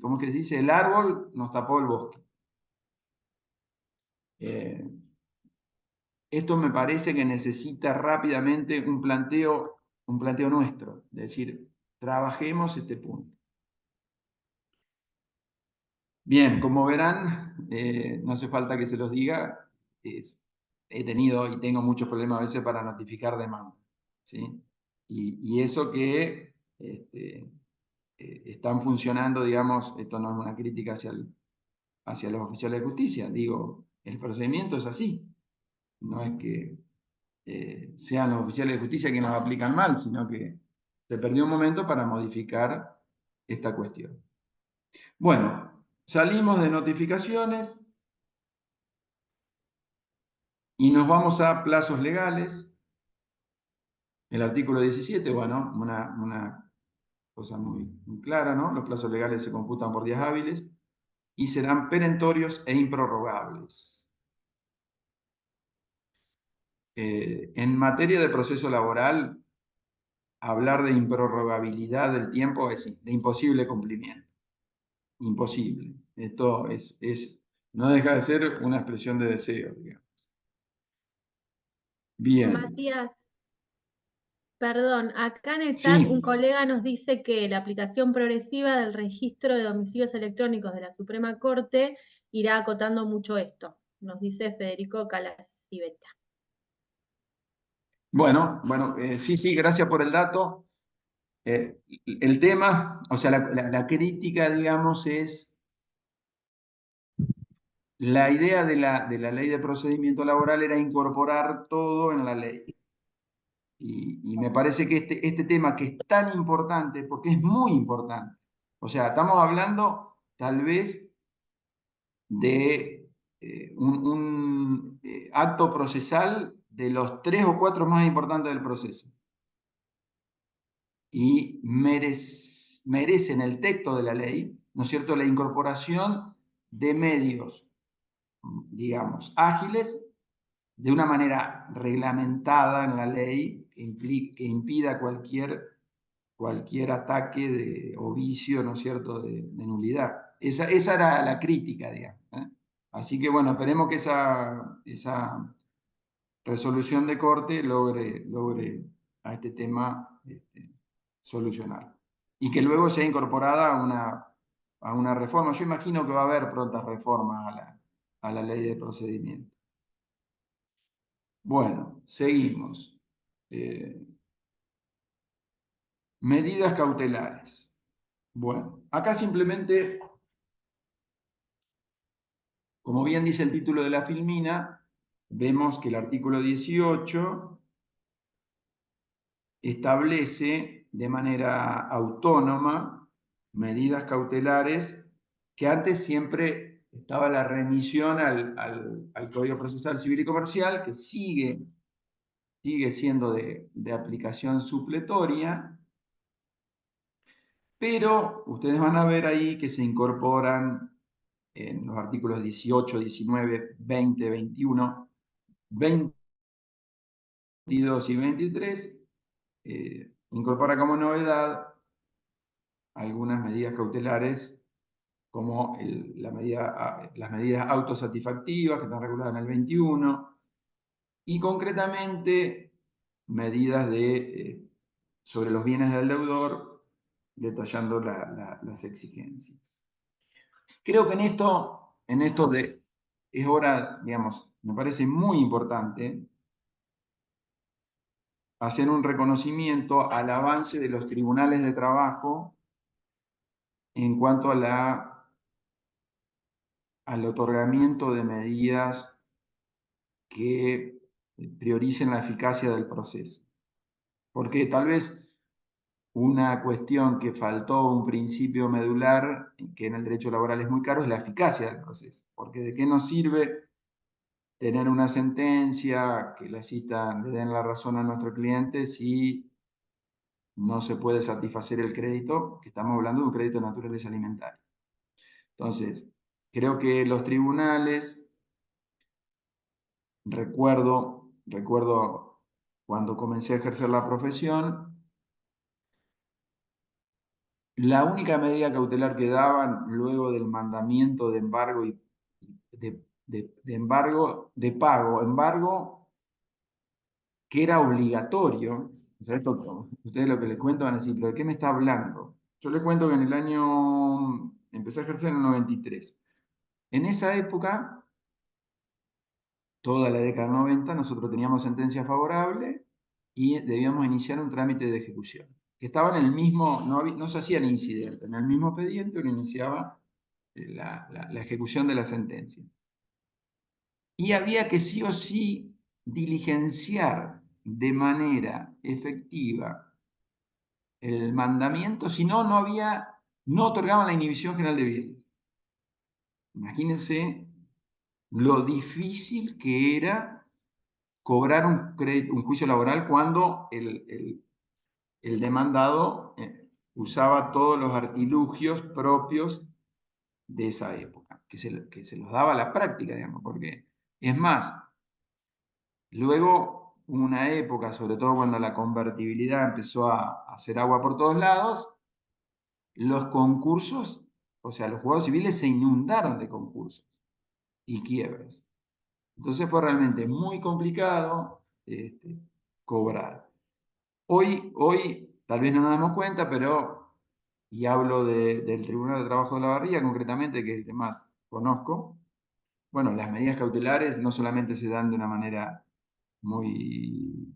¿cómo que se dice? El árbol nos tapó el bosque. Esto me parece que necesita rápidamente un planteo nuestro, es decir, trabajemos este punto. Bien, como verán, no hace falta que se los diga, he tenido y tengo muchos problemas a veces para notificar demanda, ¿sí? Y eso que están funcionando, digamos, esto no es una crítica hacia los oficiales de justicia, digo, el procedimiento es así, no es que sean los oficiales de justicia quienes lo aplican mal, sino que se perdió un momento para modificar esta cuestión. Bueno, salimos de notificaciones. Y nos vamos a plazos legales. El artículo 17, bueno, una cosa muy clara, ¿no? Los plazos legales se computan por días hábiles y serán perentorios e improrrogables. En materia de proceso laboral, hablar de improrrogabilidad del tiempo es de imposible cumplimiento. Imposible. Esto no deja de ser una expresión de deseo, digamos. Bien. Matías, perdón, acá en el chat un Sí, colega nos dice que la aplicación progresiva del registro de domicilios electrónicos de la Suprema Corte irá acotando mucho esto, nos dice Federico Calaciveta. bueno, sí, gracias por el dato. El tema, o sea, la crítica, digamos, es la idea de la ley de procedimiento laboral era incorporar todo en la ley. Y me parece que este tema que es tan importante, porque es muy importante, o sea, estamos hablando tal vez de un acto procesal de los 3 o 4 más importantes del proceso. Y merece en el texto de la ley, ¿no es cierto?, la incorporación de medios, digamos, ágiles, de una manera reglamentada en la ley, que impida cualquier ataque o vicio, ¿no es cierto?, de nulidad. Esa era la crítica, digamos. Así que bueno, esperemos que esa resolución de corte logre a este tema solucionar. Y que luego sea incorporada a una reforma. Yo imagino que va a haber prontas reformas a la ley de procedimiento. Bueno, seguimos. Medidas cautelares. Bueno, acá simplemente, como bien dice el título de la filmina, vemos que el artículo 18 establece de manera autónoma medidas cautelares que antes siempre estaba la remisión al Código Procesal Civil y Comercial, que sigue siendo de aplicación supletoria, pero ustedes van a ver ahí que se incorporan en los artículos 18, 19, 20, 21, 22 y 23, incorpora como novedad algunas medidas cautelares como las medidas autosatisfactivas que están reguladas en el 21 y concretamente medidas sobre los bienes del deudor, detallando las exigencias. Creo que en esto es hora, digamos, me parece muy importante hacer un reconocimiento al avance de los tribunales de trabajo en cuanto al otorgamiento de medidas que prioricen la eficacia del proceso. Porque tal vez una cuestión que faltó, un principio medular, que en el derecho laboral es muy caro, es la eficacia del proceso. Porque ¿de qué nos sirve tener una sentencia que le den la razón a nuestro cliente si no se puede satisfacer el crédito, que estamos hablando de un crédito de naturaleza alimentaria? Entonces, creo que los tribunales, recuerdo cuando comencé a ejercer la profesión, la única medida cautelar que daban luego del mandamiento de embargo y embargo que era obligatorio. O sea, ustedes lo que les cuento van a decir, ¿pero de qué me está hablando? Yo les cuento que empecé a ejercer en el 93. En esa época, toda la década 90, nosotros teníamos sentencia favorable y debíamos iniciar un trámite de ejecución. Que estaba en el mismo, no se hacía el incidente, en el mismo expediente uno iniciaba la ejecución de la sentencia. Y había que sí o sí diligenciar de manera efectiva el mandamiento, si no, no otorgaban la inhibición general de bienes. Imagínense lo difícil que era cobrar un juicio laboral cuando el demandado usaba todos los artilugios propios de esa época, que se los daba a la práctica, digamos, porque es más, luego hubo una época, sobre todo cuando la convertibilidad empezó a hacer agua por todos lados, los concursos, o sea, los juzgados civiles se inundaron de concursos y quiebres. Entonces fue realmente muy complicado cobrar. Hoy, tal vez no nos damos cuenta, pero, y hablo del Tribunal de Trabajo de la Barría concretamente, que es el que más conozco, bueno, las medidas cautelares no solamente se dan de una manera muy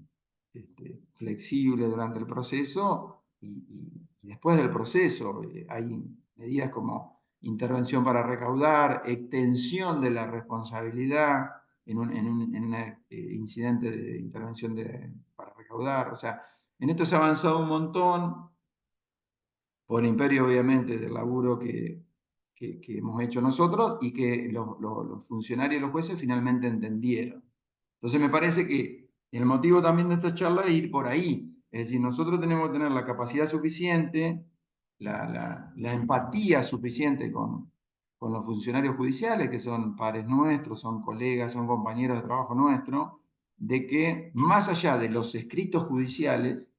flexible durante el proceso y después del proceso. Hay medidas como intervención para recaudar, extensión de la responsabilidad en un incidente de intervención para recaudar. O sea, en esto se ha avanzado un montón, por imperio obviamente del laburo que hemos hecho nosotros y que los funcionarios y los jueces finalmente entendieron. Entonces me parece que el motivo también de esta charla es ir por ahí. Es decir, nosotros tenemos que tener la capacidad suficiente, la empatía suficiente con los funcionarios judiciales, que son pares nuestros, son colegas, son compañeros de trabajo nuestro, de que más allá de los escritos judiciales,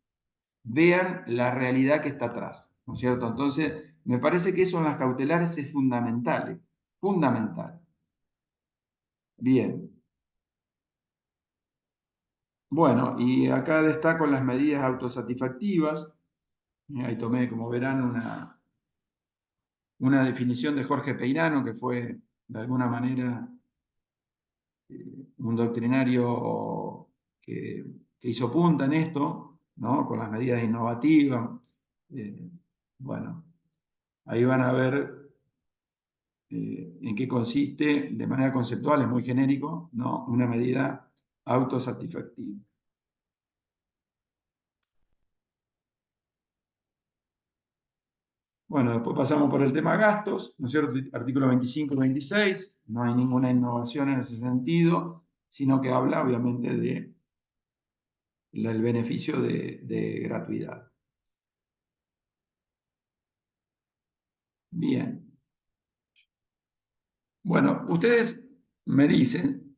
vean la realidad que está atrás, ¿no es cierto? Entonces, me parece que eso en las cautelares es fundamental, fundamental. Bien. Bueno, y acá destaco las medidas autosatisfactivas. Ahí tomé, como verán, una definición de Jorge Peirano, que fue de alguna manera un doctrinario que hizo punta en esto, ¿no? Con las medidas innovativas. Bueno, ahí van a ver en qué consiste, de manera conceptual, es muy genérico, ¿no? Una medida autosatisfactiva. Bueno, después pasamos por el tema gastos, ¿no es cierto? Artículo 25 y 26, no hay ninguna innovación en ese sentido, sino que habla obviamente del beneficio de gratuidad. Bien. Bueno, ustedes me dicen,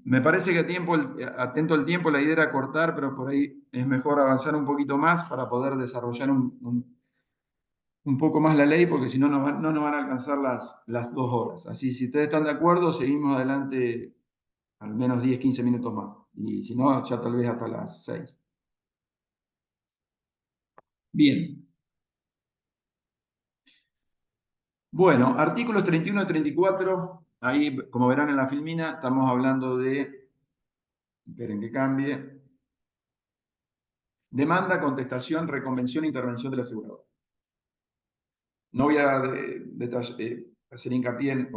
me parece que atento al tiempo, la idea era cortar, pero por ahí es mejor avanzar un poquito más para poder desarrollar un poco más la ley, porque si no, no nos van a alcanzar las 2 horas. Así, si ustedes están de acuerdo, seguimos adelante al menos 10, 15 minutos más. Y si no, ya tal vez hasta las 6. Bien. Bueno, artículos 31 y 34. Ahí, como verán en la filmina, estamos hablando de, esperen que cambie, demanda, contestación, reconvención e intervención del asegurador. No voy a hacer hincapié en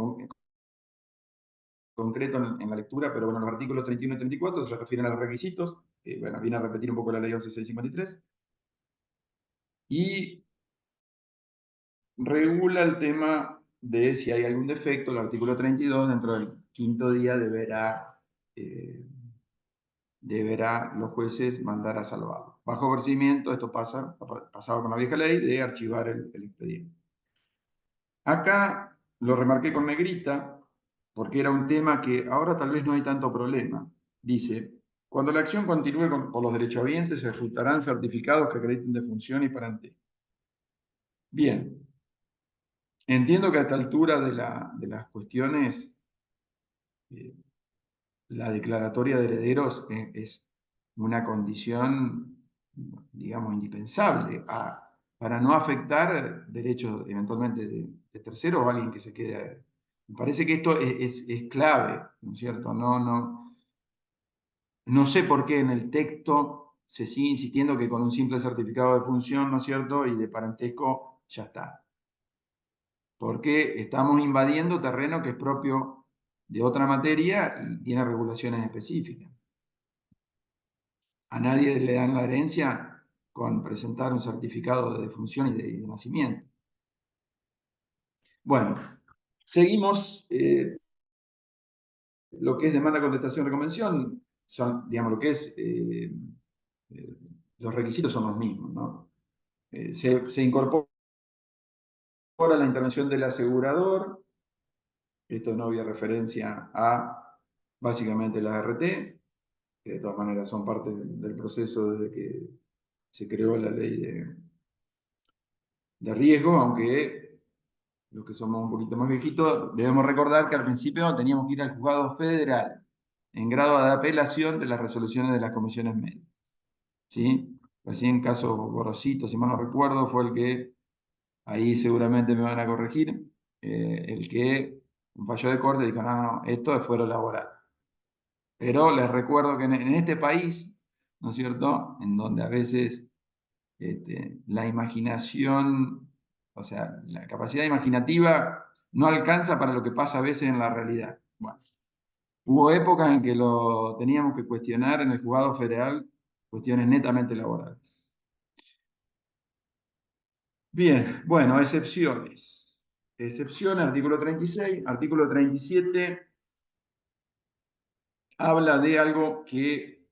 concreto en la lectura, pero bueno, los artículos 31 y 34 se refieren a los requisitos, que bueno, viene a repetir un poco la ley 11653, y regula el tema de si hay algún defecto. El artículo 32, dentro del 5.º día, deberá los jueces mandar a salvarlo. Bajo procedimiento, esto pasaba con la vieja ley de archivar el expediente. Acá lo remarqué con negrita, porque era un tema que ahora tal vez no hay tanto problema. Dice, cuando la acción continúe por los derechohabientes, se ejecutarán certificados que acrediten defunción y parentesco. Bien, entiendo que a esta altura de las cuestiones, la declaratoria de herederos es una condición, digamos, indispensable para no afectar derechos eventualmente de terceros o alguien que se quede. Me parece que esto es clave, ¿no es cierto? No sé por qué en el texto se sigue insistiendo que con un simple certificado de función, ¿no es cierto?, y de parentesco, ya está. Porque estamos invadiendo terreno que es propio de otra materia y tiene regulaciones específicas. A nadie le dan la herencia con presentar un certificado de defunción y de nacimiento. Bueno, seguimos. lo que es demanda, contestación, reconvención, son, digamos, lo que es, los requisitos son los mismos, ¿no? Se incorpora la intervención del asegurador, esto no había referencia a, básicamente, la RT, que de todas maneras son parte del proceso desde que se creó la ley de riesgo, aunque los que somos un poquito más viejitos, debemos recordar que al principio teníamos que ir al juzgado federal en grado de apelación de las resoluciones de las comisiones médicas. ¿Sí? Recién caso Gorosito, si mal no recuerdo, fue el que, ahí seguramente me van a corregir, el que un fallo de corte dijo, no, no, esto es fuero laboral. Pero les recuerdo que en este país, ¿no es cierto?, en donde a veces la imaginación, o sea, la capacidad imaginativa no alcanza para lo que pasa a veces en la realidad. Bueno, hubo épocas en que lo teníamos que cuestionar en el juzgado federal, cuestiones netamente laborales. Bien, bueno, excepciones. Excepciones, artículo 36, artículo 37, habla de algo que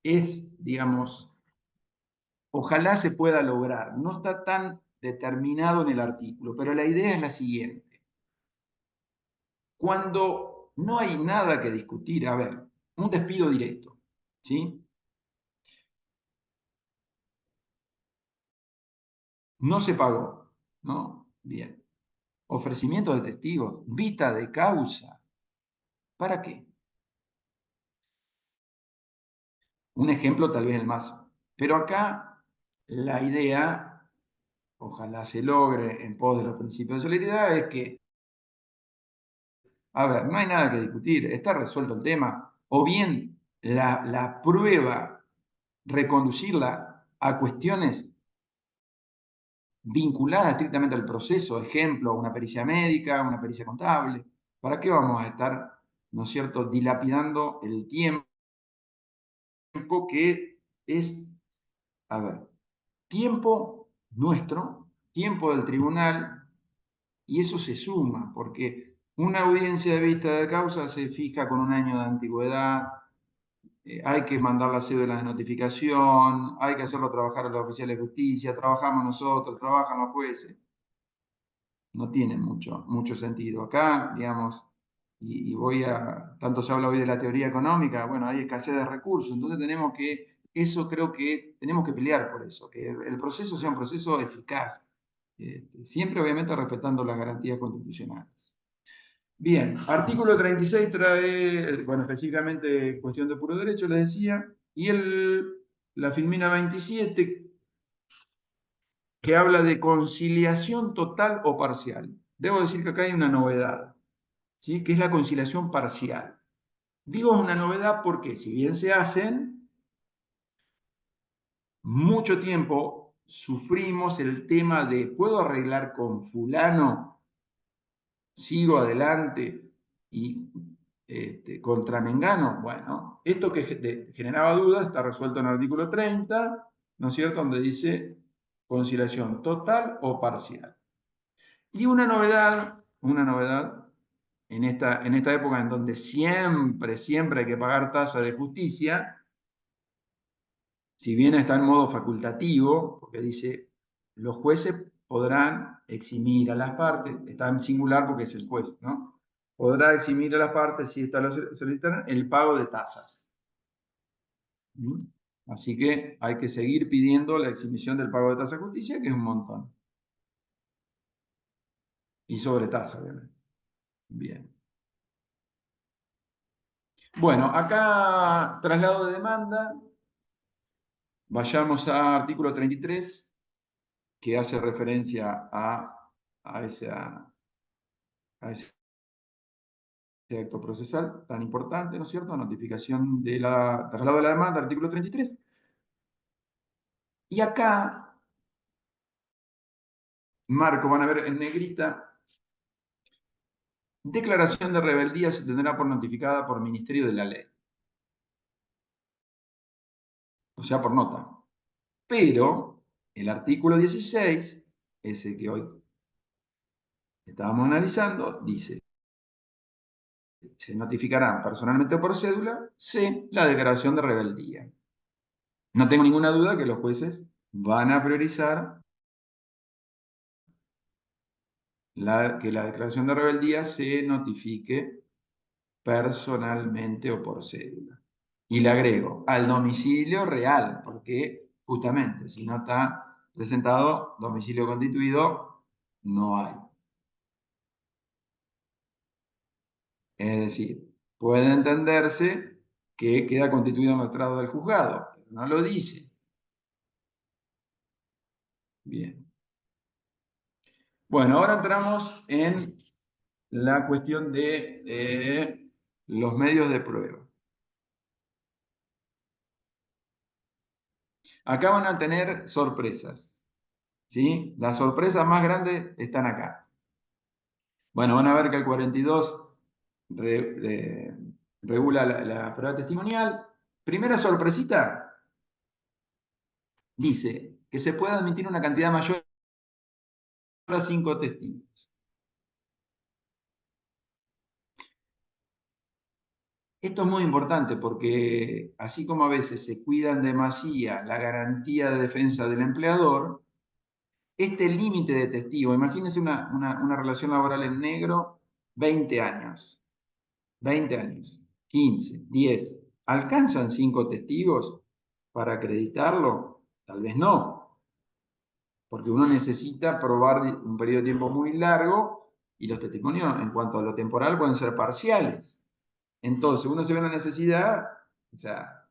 es, digamos, ojalá se pueda lograr. No está tan determinado en el artículo, pero la idea es la siguiente. Cuando no hay nada que discutir, a ver, un despido directo, ¿sí? No se pagó, ¿no? Bien. Ofrecimiento de testigos, vista de causa. ¿Para qué? Un ejemplo tal vez el más. Pero acá la idea, ojalá se logre en pos de los principios de solidaridad, es que, a ver, no hay nada que discutir, está resuelto el tema, o bien la prueba, reconducirla a cuestiones vinculadas estrictamente al proceso, ejemplo, una pericia médica, una pericia contable. ¿Para qué vamos a estar, ¿no es cierto?, dilapidando el tiempo que es, a ver, tiempo nuestro, tiempo del tribunal, y eso se suma, porque una audiencia de vista de causa se fija con un año de antigüedad, hay que mandar la cédula de notificación, hay que hacerlo trabajar a los oficiales de justicia, trabajamos nosotros, trabajan los jueces. No tiene mucho sentido. Acá, digamos, y voy a, tanto se habla hoy de la teoría económica, bueno, hay escasez de recursos, entonces tenemos que, eso creo que tenemos que pelear por eso, que el proceso sea un proceso eficaz, siempre obviamente respetando las garantías constitucionales. Bien, artículo 36 trae, bueno, específicamente cuestión de puro derecho, les decía, y la Filmina 27, que habla de conciliación total o parcial. Debo decir que acá hay una novedad, ¿sí?, que es la conciliación parcial. Digo una novedad porque si bien se hacen, mucho tiempo sufrimos el tema de ¿puedo arreglar con fulano? ¿Sigo adelante? Y contra Mengano, bueno, esto que generaba dudas está resuelto en el artículo 30, ¿no es cierto?, donde dice conciliación total o parcial. Y una novedad en esta época en donde siempre hay que pagar tasa de justicia, si bien está en modo facultativo, porque dice, los jueces podrán eximir a las partes, está en singular porque es el juez, ¿no? Podrá eximir a las partes, si esta lo solicitan, el pago de tasas. ¿Mm? Así que hay que seguir pidiendo la exhibición del pago de tasa de justicia, que es un montón. Y sobre tasa, obviamente. Bien. Bueno, acá traslado de demanda. Vayamos a artículo 33, que hace referencia a ese acto procesal tan importante, ¿no es cierto? Notificación de traslado de la demanda, artículo 33. Y acá, marco, van a ver en negrita, declaración de rebeldía se tendrá por notificada por Ministerio de la Ley. O sea, por nota. Pero el artículo 16, ese que hoy estábamos analizando, dice: se notificarán personalmente o por cédula. C, la declaración de rebeldía. No tengo ninguna duda que los jueces van a priorizar que la declaración de rebeldía se notifique personalmente o por cédula. Y le agrego al domicilio real, porque justamente si no está presentado domicilio constituido, no hay. Es decir, puede entenderse que queda constituido magistrado del juzgado, pero no lo dice. Bien. Bueno, ahora entramos en la cuestión de los medios de prueba. Acá van a tener sorpresas, ¿sí? Las sorpresas más grandes están acá. Bueno, van a ver que el 42 regula la prueba testimonial. Primera sorpresita, dice que se puede admitir una cantidad mayor a 5 testigos. Esto es muy importante porque así como a veces se cuidan demasiado la garantía de defensa del empleador, este límite de testigo, imagínense una relación laboral en negro, 20 años, 20 años, 15, 10, ¿alcanzan 5 testigos para acreditarlo? Tal vez no, porque uno necesita probar un periodo de tiempo muy largo y los testimonios en cuanto a lo temporal pueden ser parciales. Entonces, uno se ve en la necesidad, o sea,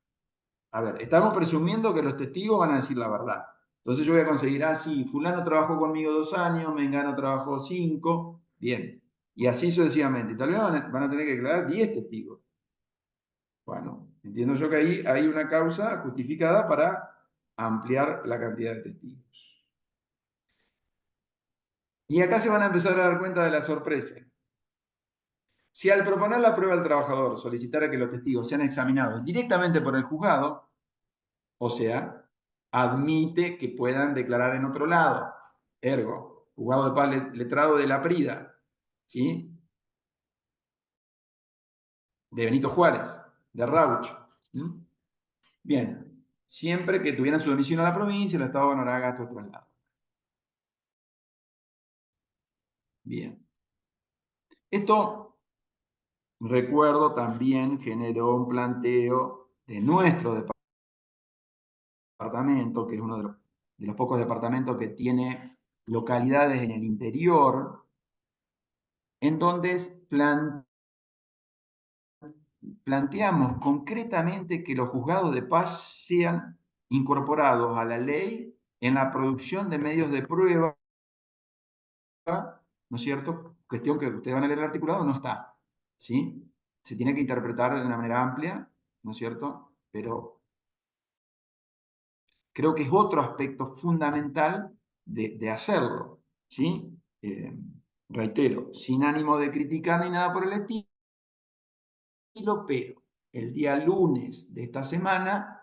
a ver, estamos presumiendo que los testigos van a decir la verdad. Entonces yo voy a conseguir, sí, fulano trabajó conmigo 2 años, mengano trabajó 5, bien. Y así sucesivamente. Y tal vez van a tener que declarar 10 testigos. Bueno, entiendo yo que ahí hay una causa justificada para ampliar la cantidad de testigos. Y acá se van a empezar a dar cuenta de la sorpresa. Si al proponer la prueba al trabajador solicitara que los testigos sean examinados directamente por el juzgado, o sea, admite que puedan declarar en otro lado, ergo, juzgado de paz letrado de la Prida, ¿sí? De Benito Juárez, de Rauch. ¿Sí? Bien, siempre que tuvieran su domicilio en la provincia, el Estado abonará gastos de traslado. Bien. Esto, recuerdo, también generó un planteo de nuestro departamento, que es uno de los pocos departamentos que tiene localidades en el interior, en donde planteamos concretamente que los juzgados de paz sean incorporados a la ley en la producción de medios de prueba, ¿no es cierto? Cuestión que ustedes van a leer el articulado, no está, ¿sí? Se tiene que interpretar de una manera amplia, ¿no es cierto? Pero creo que es otro aspecto fundamental de hacerlo, ¿sí? Reitero, sin ánimo de criticar ni nada por el estilo, pero el día lunes de esta semana,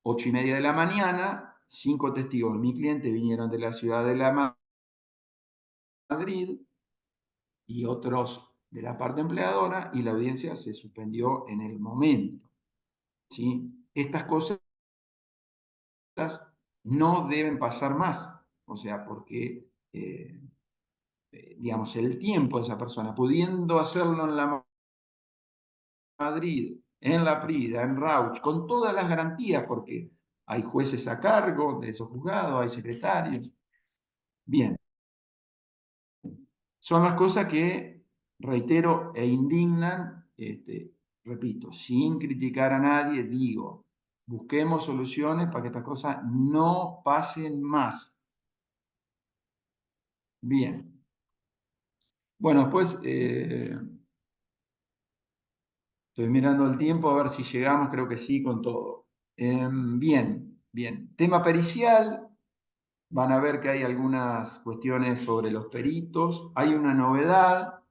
8:30 de la mañana, 5 testigos, mi cliente, vinieron de la ciudad de la Madrid y otros de la parte empleadora, y la audiencia se suspendió en el momento, ¿sí? Estas cosas no deben pasar más, o sea, porque, digamos, el tiempo de esa persona, pudiendo hacerlo en la Madrid, en la Prida, en Rauch, con todas las garantías, porque hay jueces a cargo de esos juzgados, hay secretarios. Bien, son las cosas que reitero e indignan, repito, sin criticar a nadie, digo, busquemos soluciones para que estas cosas no pasen más. Bien. Bueno, después estoy mirando el tiempo a ver si llegamos, creo que sí, con todo. Bien, bien. Tema pericial, van a ver que hay algunas cuestiones sobre los peritos. Hay una novedad.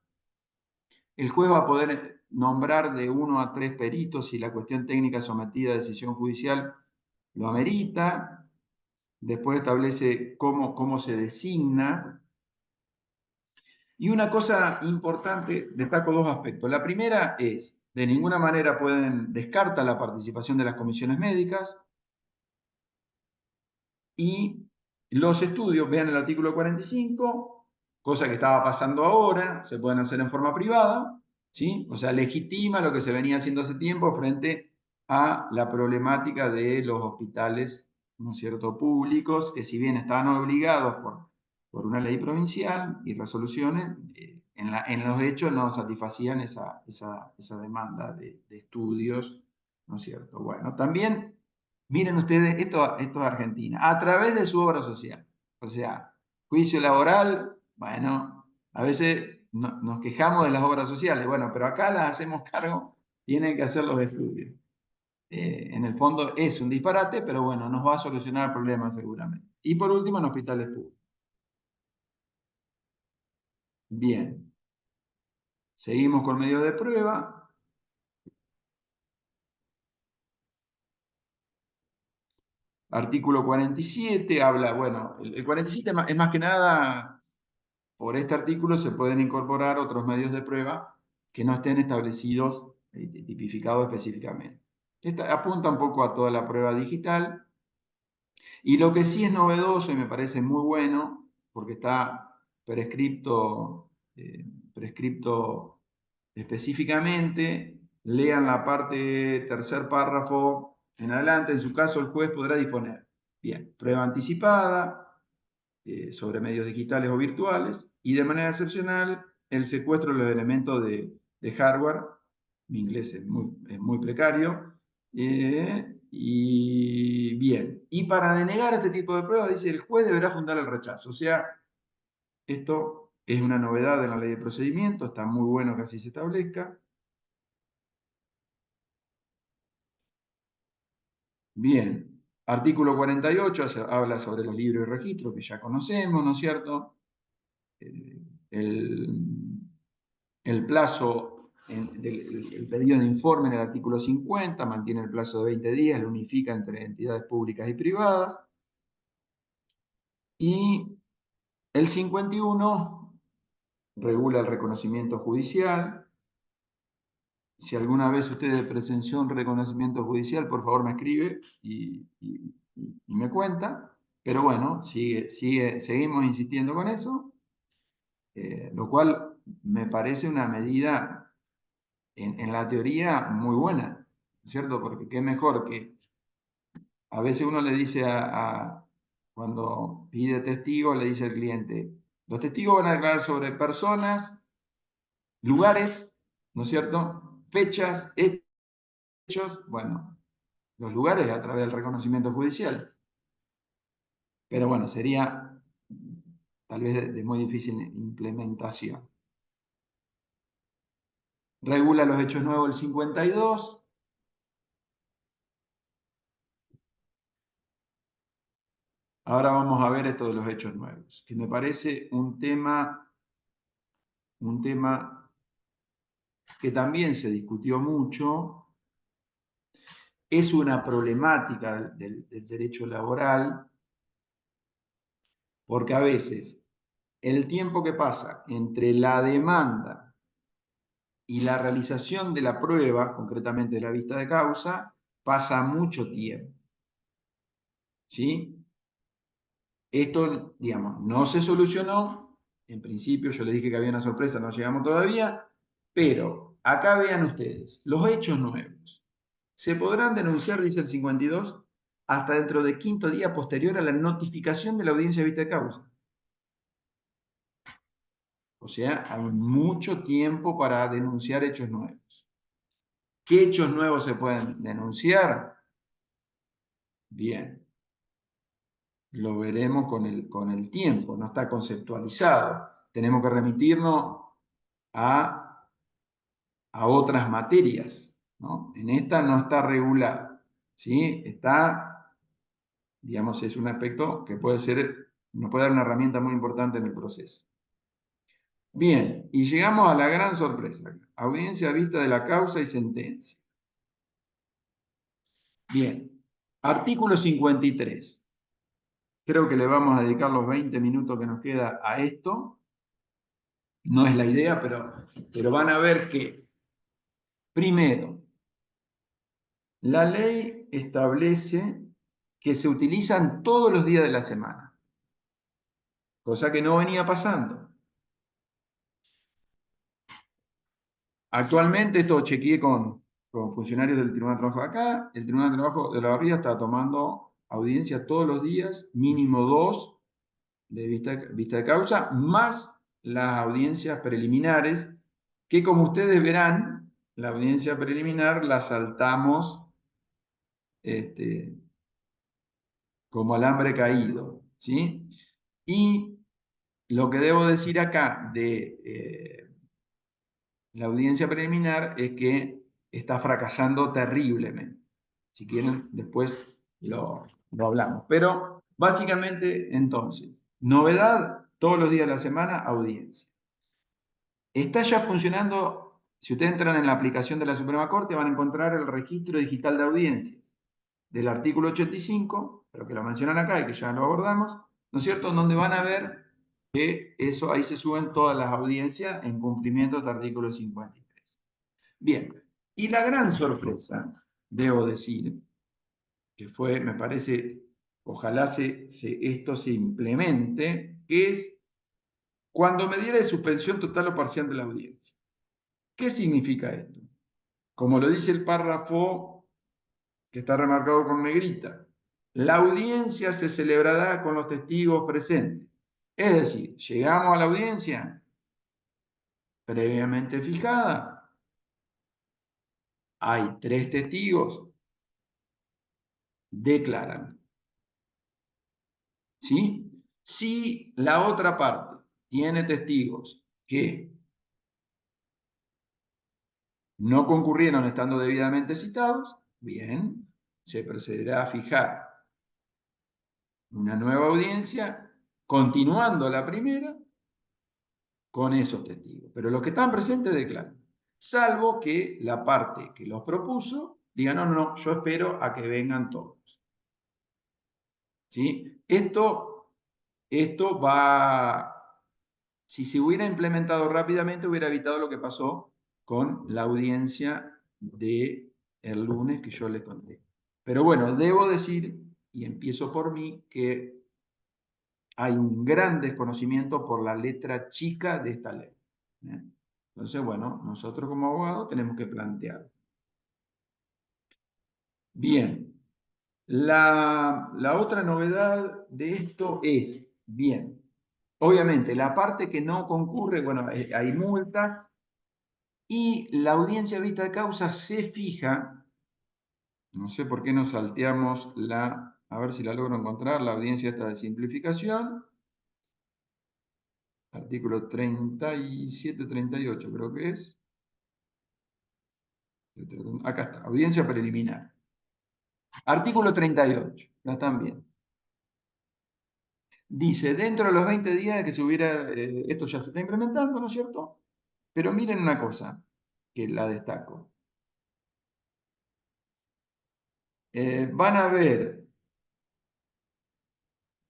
El juez va a poder nombrar de 1 a 3 peritos si la cuestión técnica sometida a decisión judicial lo amerita. Después establece cómo se designa. Y una cosa importante, destaco dos aspectos. La primera es, de ninguna manera descarta la participación de las comisiones médicas, y los estudios, vean el artículo 45, cosa que estaba pasando ahora, se pueden hacer en forma privada, ¿sí? O sea, legitima lo que se venía haciendo hace tiempo frente a la problemática de los hospitales, ¿no es cierto?, públicos, que si bien estaban obligados por una ley provincial y resoluciones, en los hechos no satisfacían esa demanda de estudios, ¿no es cierto? Bueno, también miren ustedes, esto es Argentina, a través de su obra social. O sea, juicio laboral, bueno, a veces nos quejamos de las obras sociales, bueno, pero acá las hacemos cargo, tienen que hacer los estudios. En el fondo es un disparate, pero bueno, nos va a solucionar el problema seguramente. Y por último, en hospitales públicos. Bien, seguimos con medio de prueba. Artículo 47 habla, bueno, el 47 es más que nada, por este artículo se pueden incorporar otros medios de prueba que no estén establecidos y tipificados específicamente. Esta apunta un poco a toda la prueba digital, y lo que sí es novedoso y me parece muy bueno, porque está prescripto específicamente, lean la parte tercer párrafo en adelante, en su caso el juez podrá disponer, bien, prueba anticipada, sobre medios digitales o virtuales, y de manera excepcional el secuestro de los elementos de hardware. Mi inglés es muy precario. Y bien, y para denegar este tipo de pruebas, dice, el juez deberá fundar el rechazo. O sea, esto es una novedad en la ley de procedimiento, está muy bueno que así se establezca. Bien, artículo 48 habla sobre los libros y registros que ya conocemos, ¿no es cierto? El plazo, el pedido de informe en el artículo 50 mantiene el plazo de 20 días, lo unifica entre entidades públicas y privadas. Y el 51 regula el reconocimiento judicial. Si alguna vez usted presenció un reconocimiento judicial, por favor me escribe y me cuenta. Pero bueno, seguimos insistiendo con eso, lo cual me parece una medida en la teoría muy buena, ¿cierto? Porque qué mejor que a veces uno le dice cuando pide testigos, le dice al cliente, los testigos van a declarar sobre personas, lugares, ¿no es cierto? Fechas, hechos, bueno, los lugares a través del reconocimiento judicial. Pero bueno, sería tal vez de muy difícil implementación. Regula los hechos nuevos el 52. Ahora vamos a ver esto de los hechos nuevos, que me parece un tema que también se discutió mucho. Es una problemática del derecho laboral, porque a veces el tiempo que pasa entre la demanda y la realización de la prueba, concretamente de la vista de causa, pasa mucho tiempo. ¿Sí? Esto, digamos, no se solucionó. En principio yo les dije que había una sorpresa, no llegamos todavía, pero acá vean ustedes, los hechos nuevos. Se podrán denunciar, dice el 52, hasta dentro de 5.º día posterior a la notificación de la audiencia de vista de causa. O sea, hay mucho tiempo para denunciar hechos nuevos. ¿Qué hechos nuevos se pueden denunciar? Bien, lo veremos con el tiempo, no está conceptualizado. Tenemos que remitirnos a otras materias, ¿no? En esta no está regulado, ¿sí? Está, digamos, es un aspecto que nos puede dar una herramienta muy importante en el proceso. Bien, y llegamos a la gran sorpresa, audiencia a vista de la causa y sentencia. Bien, artículo 53. Creo que le vamos a dedicar los 20 minutos que nos queda a esto. no es la idea, pero van a ver que, primero, la ley establece que se utilizan todos los días de la semana, cosa que no venía pasando. Actualmente esto chequeé con funcionarios del Tribunal de Trabajo de acá. El Tribunal de Trabajo de La Barría está tomando audiencia todos los días, mínimo 2 de vista de causa, más las audiencias preliminares, que como ustedes verán, la audiencia preliminar la saltamos como alambre caído, ¿sí? Y lo que debo decir acá de la audiencia preliminar es que está fracasando terriblemente. Si quieren, después lo hablamos. Pero básicamente, entonces, novedad, todos los días de la semana, audiencia. Está ya funcionando, si ustedes entran en la aplicación de la Suprema Corte, van a encontrar el registro digital de audiencias del artículo 85, pero que lo mencionan acá y que ya lo abordamos, ¿no es cierto? Donde van a ver que eso, ahí se suben todas las audiencias en cumplimiento de este artículo 53. Bien, y la gran sorpresa, debo decir, que fue, me parece, ojalá esto se implemente, es cuando medida de suspensión total o parcial de la audiencia. ¿Qué significa esto? Como lo dice el párrafo que está remarcado con negrita, la audiencia se celebrará con los testigos presentes. Es decir, llegamos a la audiencia previamente fijada, hay 3 testigos, declaran. ¿Sí? Si la otra parte tiene testigos que no concurrieron estando debidamente citados, bien, se procederá a fijar una nueva audiencia, continuando la primera, con esos testigos. Pero los que están presentes declaran, salvo que la parte que los propuso diga, no, no, yo espero a que vengan todos. ¿Sí? Esto va, si se hubiera implementado rápidamente, hubiera evitado lo que pasó con la audiencia del lunes que yo les conté. Pero bueno, debo decir, y empiezo por mí, que hay un gran desconocimiento por la letra chica de esta ley. Entonces, bueno, nosotros como abogados tenemos que plantear. Bien, la otra novedad de esto es, bien, obviamente la parte que no concurre, bueno, hay multa y la audiencia vista de causa se fija, no sé por qué nos salteamos a ver si la logro encontrar, la audiencia esta de simplificación, artículo 37, 38 creo que es. Acá está, audiencia preliminar. Artículo 38, ya están bien. Dice, dentro de los 20 días de que se hubiera, esto ya se está implementando, ¿no es cierto? Pero miren una cosa, que la destaco. Van a ver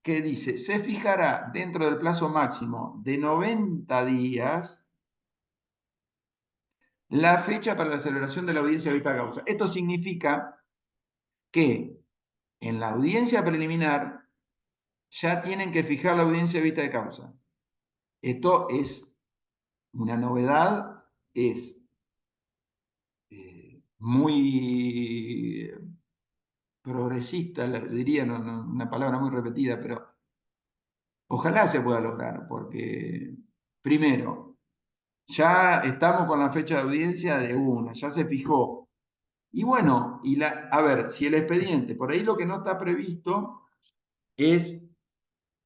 que dice, se fijará dentro del plazo máximo de 90 días la fecha para la celebración de la audiencia vista causa. Esto significa que en la audiencia preliminar ya tienen que fijar la audiencia vista de causa. Esto es una novedad, es muy progresista, diría, una palabra muy repetida, pero ojalá se pueda lograr, porque primero, ya estamos con la fecha de audiencia de una, ya se fijó. Y bueno, a ver, si el expediente, por ahí lo que no está previsto es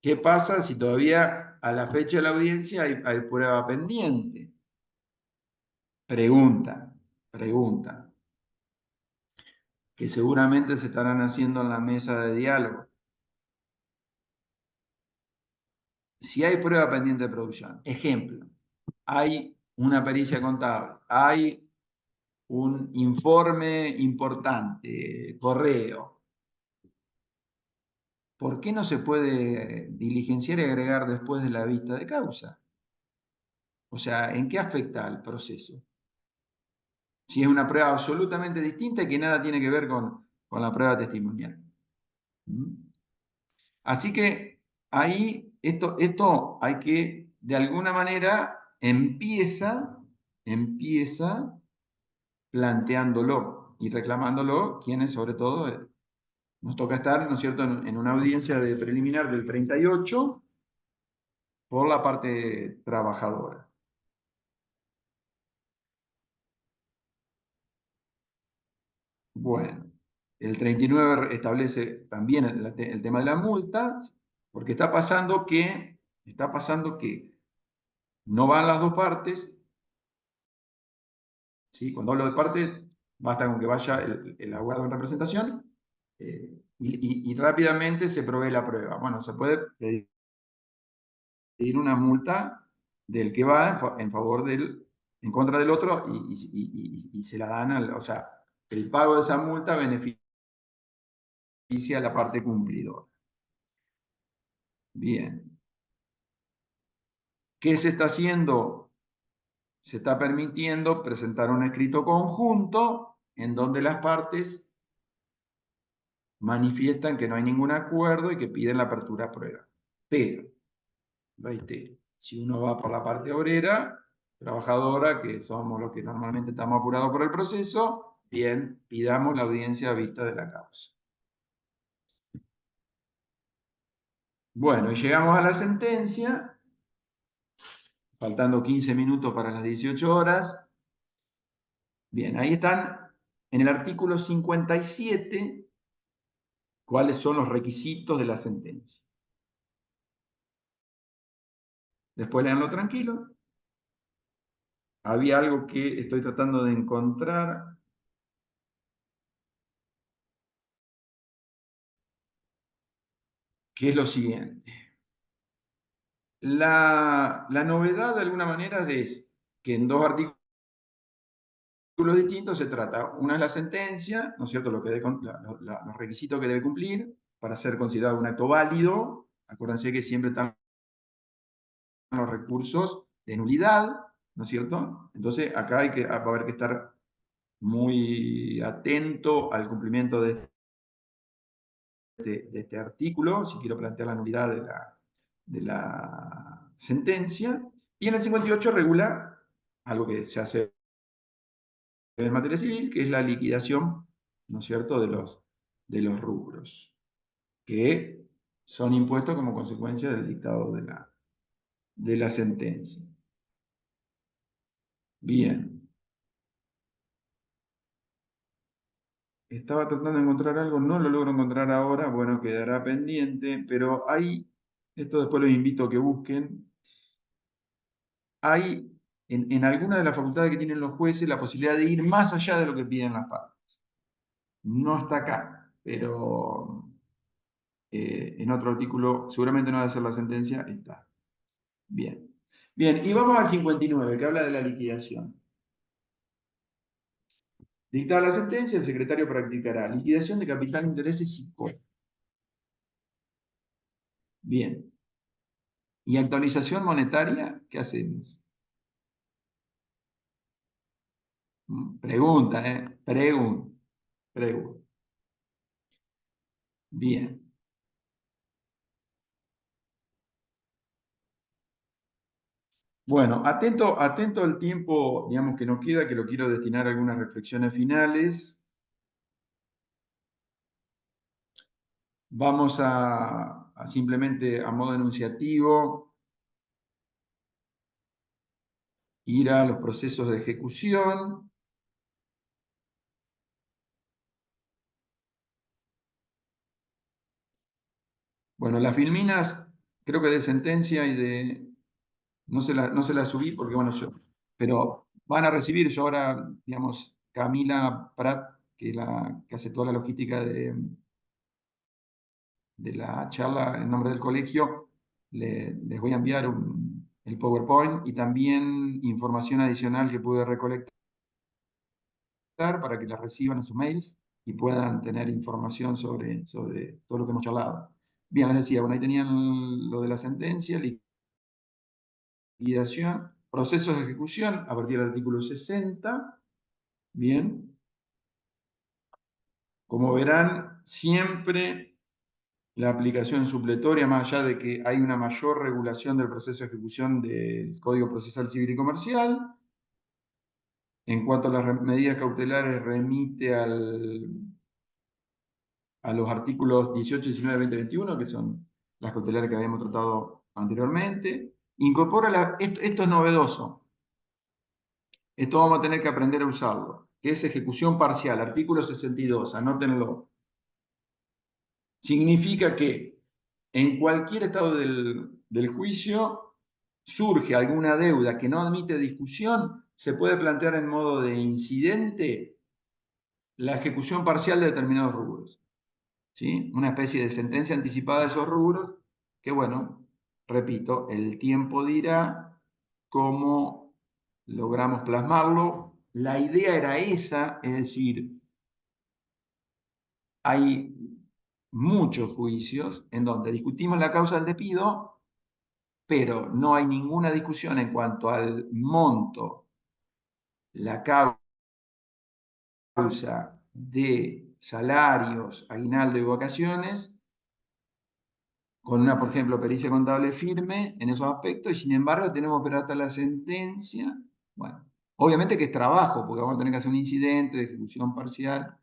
qué pasa si todavía a la fecha de la audiencia hay prueba pendiente. Pregunta, que seguramente se estarán haciendo en la mesa de diálogo. Si hay prueba pendiente de producción, ejemplo, hay una pericia contable, hay un informe importante, correo, ¿por qué no se puede diligenciar y agregar después de la vista de causa? O sea, ¿en qué afecta al proceso? Si es una prueba absolutamente distinta y que nada tiene que ver con la prueba testimonial. ¿Mm? Así que ahí esto hay que, de alguna manera, empieza planteándolo y reclamándolo, quienes sobre todo nos toca estar, ¿no es cierto?, en una audiencia de preliminar del 38 por la parte trabajadora. Bueno, el 39 establece también el tema de la multa, porque está pasando que no van las dos partes, ¿sí? Cuando hablo de partes, basta con que vaya el abogado en representación y rápidamente se provee la prueba. Bueno, se puede pedir una multa del que va en contra del otro y se la dan o sea, el pago de esa multa beneficia a la parte cumplidora. Bien. ¿Qué se está haciendo? Se está permitiendo presentar un escrito conjunto en donde las partes manifiestan que no hay ningún acuerdo y que piden la apertura a prueba. Pero, reitero, si uno va por la parte obrera, trabajadora, que somos los que normalmente estamos apurados por el proceso, bien, pidamos la audiencia a vista de la causa. Bueno, y llegamos a la sentencia, faltando 15 minutos para las 18 horas. Bien, ahí están en el artículo 57 cuáles son los requisitos de la sentencia. Después leanlo tranquilo. Había algo que estoy tratando de encontrar. Que es lo siguiente. La novedad de alguna manera es que en dos artículos distintos se trata. Una es la sentencia, ¿no es cierto?, los requisitos que debe cumplir para ser considerado un acto válido. Acuérdense que siempre están los recursos de nulidad, ¿no es cierto? Entonces acá va a haber que estar muy atento al cumplimiento de este artículo, si quiero plantear la nulidad de la sentencia. Y en el 58 regula algo que se hace en materia civil, que es la liquidación, ¿no es cierto?, de los rubros, que son impuestos como consecuencia del dictado de la sentencia. Bien. Estaba tratando de encontrar algo, no lo logro encontrar ahora, bueno, quedará pendiente, pero hay, esto después los invito a que busquen, hay en algunas de las facultades que tienen los jueces la posibilidad de ir más allá de lo que piden las partes. No está acá, pero en otro artículo, seguramente no va a ser la sentencia, está. Bien. Bien, y vamos al 59, que habla de la liquidación. Dictada la sentencia, el secretario practicará liquidación de capital, intereses y costos. Bien. ¿Y actualización monetaria? ¿Qué hacemos? Pregunta, ¿eh? Pregunta. Bien. Bueno, atento al tiempo, digamos, que nos queda, que lo quiero destinar a algunas reflexiones finales. Vamos a simplemente, a modo enunciativo, ir a los procesos de ejecución. Bueno, las filminas, creo que de sentencia y de... No se la subí porque, bueno, pero van a recibir, yo ahora, digamos, Camila Prat, que hace toda la logística de la charla en nombre del colegio, les voy a enviar el PowerPoint y también información adicional que pude recolectar para que la reciban en sus mails y puedan tener información sobre todo lo que hemos charlado. Bien, les decía, bueno, ahí tenían lo de la sentencia, liquidación. procesos de ejecución a partir del artículo 60. Bien. Como verán, siempre la aplicación supletoria, más allá de que hay una mayor regulación del proceso de ejecución del Código Procesal Civil y Comercial, en cuanto a las medidas cautelares, remite a los artículos 18, 19, 20, 21, que son las cautelares que habíamos tratado anteriormente. Incorpora, esto es novedoso, esto vamos a tener que aprender a usarlo, que es ejecución parcial, artículo 62, anótenlo. Significa que en cualquier estado del juicio surge alguna deuda que no admite discusión, se puede plantear en modo de incidente la ejecución parcial de determinados rubros. ¿Sí? Una especie de sentencia anticipada de esos rubros que, bueno, repito, el tiempo dirá cómo logramos plasmarlo. La idea era esa, es decir, hay muchos juicios en donde discutimos la causa del despido, pero no hay ninguna discusión en cuanto al monto, la causa de salarios, aguinaldo y vacaciones, con una, por ejemplo, pericia contable firme en esos aspectos, y sin embargo tenemos que esperar hasta la sentencia. Bueno, obviamente que es trabajo, porque vamos a tener que hacer un incidente de ejecución parcial,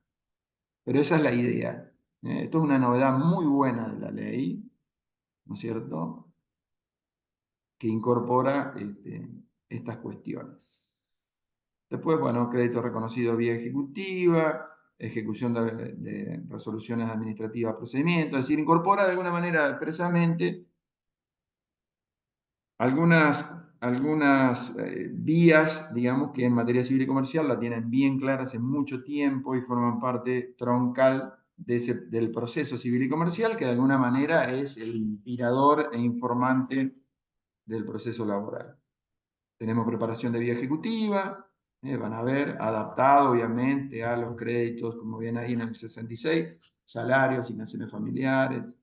pero esa es la idea. Esto es una novedad muy buena de la ley, ¿no es cierto?, que incorpora estas cuestiones. Después, bueno, crédito reconocido vía ejecutiva, ejecución de resoluciones administrativas, procedimientos, es decir, incorpora de alguna manera expresamente algunas vías, digamos, que en materia civil y comercial la tienen bien clara hace mucho tiempo y forman parte troncal del proceso civil y comercial, que de alguna manera es el inspirador e informante del proceso laboral. Tenemos preparación de vía ejecutiva, van a ver, adaptado obviamente a los créditos, como ven ahí en el 66, salarios, asignaciones familiares,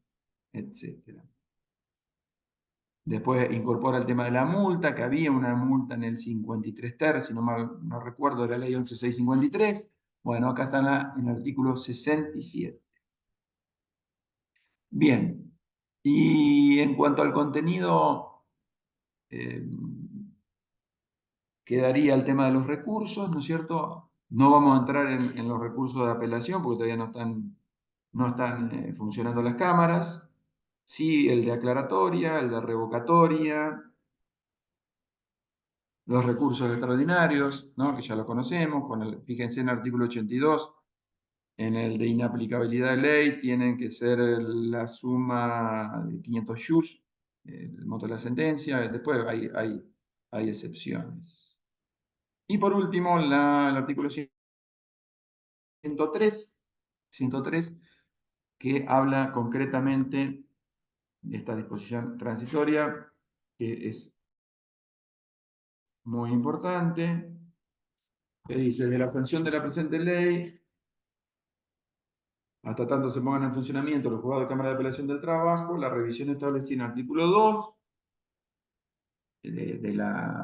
etc. Después incorpora el tema de la multa, que había una multa en el 53 ter, si no mal no recuerdo, de la ley 11653. Bueno, acá está en el artículo 67. Bien, y en cuanto al contenido, quedaría el tema de los recursos, ¿no es cierto? No vamos a entrar en los recursos de apelación porque todavía no están funcionando las cámaras. Sí, el de aclaratoria, el de revocatoria, los recursos extraordinarios, ¿no?, que ya los conocemos, fíjense en el artículo 82, en el de inaplicabilidad de ley, tienen que ser la suma de 500 jus, el monto de la sentencia, después hay excepciones. Y por último, el artículo 103, que habla concretamente de esta disposición transitoria, que es muy importante, que dice: de la sanción de la presente ley, hasta tanto se pongan en funcionamiento los juzgados de Cámara de Apelación del Trabajo, la revisión establecida en el artículo 2,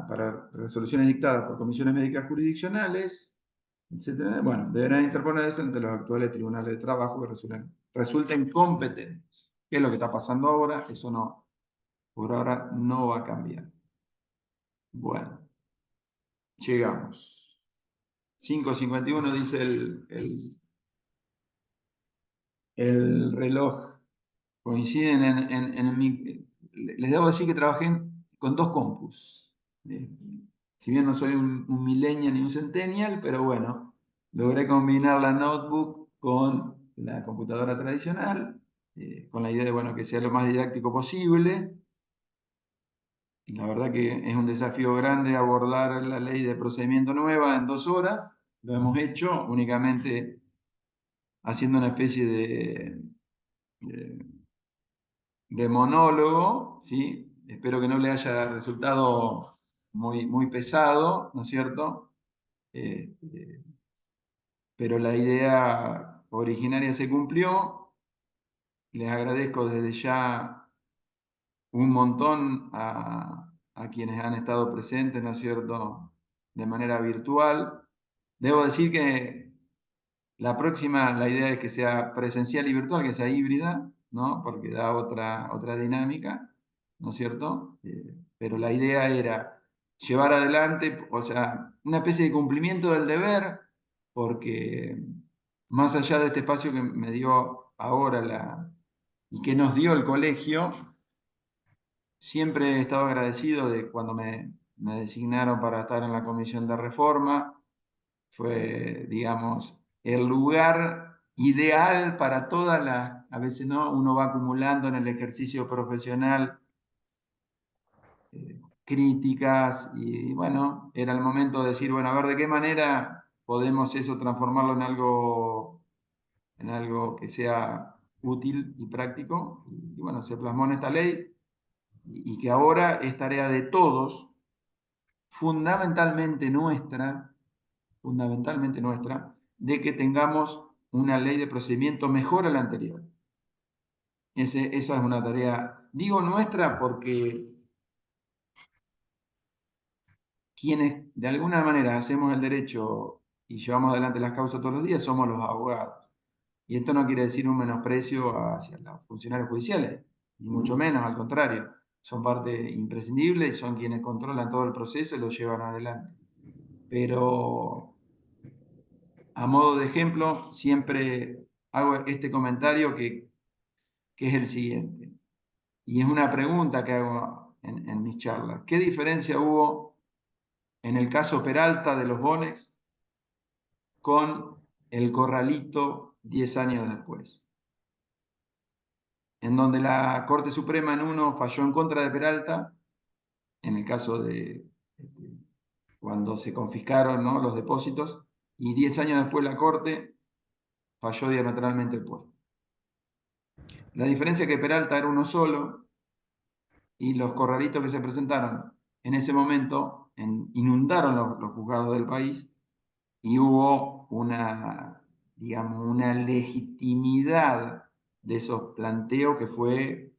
para resoluciones dictadas por comisiones médicas jurisdiccionales, etc., bueno, deberán interponerse ante los actuales tribunales de trabajo que resulten competentes. ¿Qué es lo que está pasando ahora? Eso no, por ahora no va a cambiar. Bueno, llegamos. 5:51 dice el reloj. Coinciden les debo decir que trabajé con dos compus. Si bien no soy un millennial ni un centennial, pero bueno, logré combinar la notebook con la computadora tradicional, con la idea de, bueno, que sea lo más didáctico posible. La verdad que es un desafío grande abordar la ley de procedimiento nueva en 2 horas. Lo hemos hecho únicamente haciendo una especie de monólogo, ¿sí? Espero que no le haya resultado muy pesado, ¿no es cierto? Pero la idea originaria se cumplió. Les agradezco desde ya un montón a a quienes han estado presentes, ¿no es cierto?, de manera virtual. Debo decir que la próxima, la idea es que sea presencial y virtual, que sea híbrida, ¿no?, porque da otra dinámica, ¿no es cierto? Pero la idea era llevar adelante, o sea, una especie de cumplimiento del deber, porque más allá de este espacio que me dio ahora y que nos dio el colegio, siempre he estado agradecido de cuando me designaron para estar en la comisión de reforma. Fue, digamos, el lugar ideal para todas las, a veces no, uno va acumulando en el ejercicio profesional críticas y bueno, era el momento de decir, bueno, a ver de qué manera podemos eso transformarlo en algo que sea útil y práctico. Y bueno, se plasmó en esta ley y que ahora es tarea de todos, fundamentalmente nuestra, de que tengamos una ley de procedimiento mejor a la anterior. Esa es una tarea, digo nuestra, porque quienes de alguna manera hacemos el derecho y llevamos adelante las causas todos los días somos los abogados. Y esto no quiere decir un menosprecio hacia los funcionarios judiciales, ni mucho menos, al contrario. Son parte imprescindible y son quienes controlan todo el proceso y lo llevan adelante. Pero a modo de ejemplo, siempre hago este comentario que es el siguiente. Y es una pregunta que hago en mis charlas. ¿Qué diferencia hubo en el caso Peralta de los Bonex con el Corralito 10 años después? En donde la Corte Suprema en uno falló en contra de Peralta, en el caso de cuando se confiscaron, ¿no?, los depósitos, y 10 años después la Corte falló diametralmente opuesto. La diferencia es que Peralta era uno solo y los corralitos que se presentaron en ese momento inundaron los juzgados del país y hubo digamos, una legitimidad de esos planteos que fue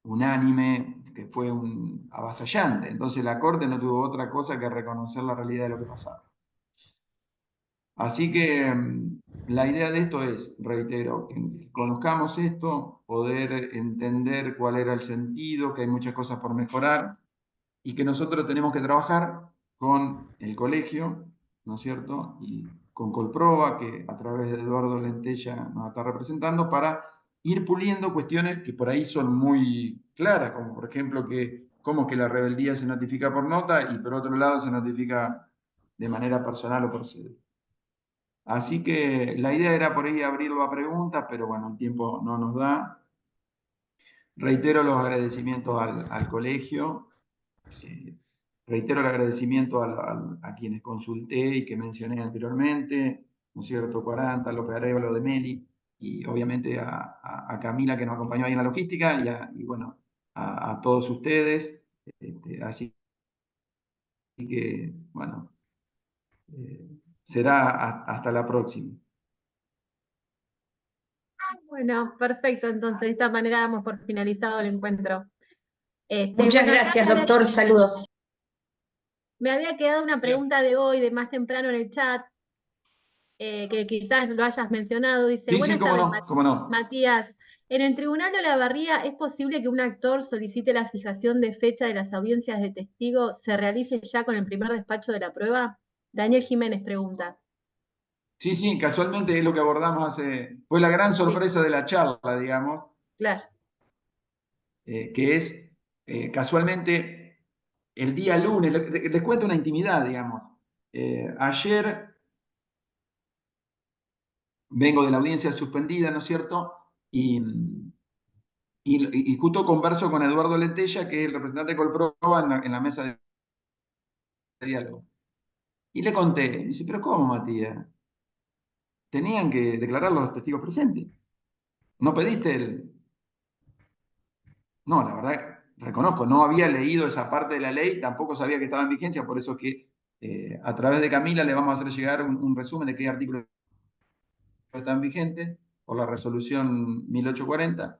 unánime, que fue avasallante. Entonces la Corte no tuvo otra cosa que reconocer la realidad de lo que pasaba. Así que la idea de esto es, reitero, que conozcamos esto, poder entender cuál era el sentido, que hay muchas cosas por mejorar y que nosotros tenemos que trabajar con el colegio, ¿no es cierto? Y con Colproba, que a través de Eduardo Lentella nos está representando, para ir puliendo cuestiones que por ahí son muy claras, como por ejemplo cómo es que la rebeldía se notifica por nota y por otro lado se notifica de manera personal o por sede. Así que la idea era por ahí abrirlo a preguntas, pero bueno, el tiempo no nos da. Reitero los agradecimientos al colegio, reitero el agradecimiento a quienes consulté y que mencioné anteriormente, ¿no es cierto?, 40, López Arevalo de Meli, y obviamente a Camila que nos acompañó ahí en la logística, y bueno, a todos ustedes. Así que, bueno, será hasta la próxima. Bueno, perfecto. Entonces, de esta manera damos por finalizado el encuentro. Muchas Bueno, acá gracias, doctor. Saludos. me había quedado una pregunta de hoy, de más temprano en el chat, que quizás lo hayas mencionado. Dice, Sí, buenas cómo tardes, no, cómo no. Matías. En el Tribunal de Olavarría, ¿es posible que un actor solicite la fijación de fecha de las audiencias de testigo se realice ya con el primer despacho de la prueba? Daniel Jiménez pregunta. Sí, casualmente es lo que abordamos fue la gran sorpresa Sí. de la charla, digamos, Claro. que es casualmente el día lunes, les cuento una intimidad, digamos. Ayer vengo de la audiencia suspendida, ¿no es cierto? Y justo converso con Eduardo Lentella, que es el representante de Colproba en la mesa de diálogo. Y le conté, me dice, pero ¿cómo, Matías? Tenían que declarar los testigos presentes. ¿No pediste el...? No, la verdad, reconozco, no había leído esa parte de la ley, tampoco sabía que estaba en vigencia, por eso que a través de Camila le vamos a hacer llegar un resumen de qué artículos están vigentes por la resolución 1840.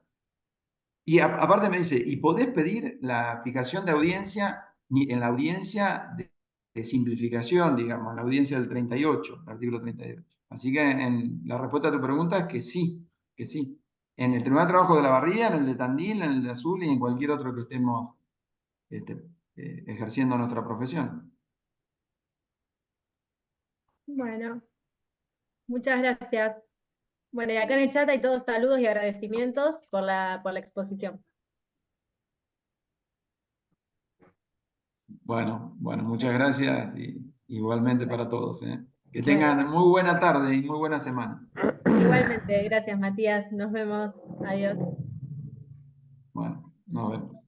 Y aparte me dice, y podés pedir la fijación de audiencia en la audiencia de simplificación, digamos, la audiencia del 38, el artículo 38. Así que la respuesta a tu pregunta es que sí, que sí. En el Tribunal de Trabajo de la Barría, en el de Tandil, en el de Azul y en cualquier otro que estemos ejerciendo nuestra profesión. Bueno, muchas gracias. Bueno, y acá en el chat hay todos saludos y agradecimientos por la exposición. Bueno, muchas gracias y igualmente para todos. Que Bueno, tengan muy buena tarde y muy buena semana. igualmente, gracias Matías, nos vemos, adiós. Bueno, nos vemos.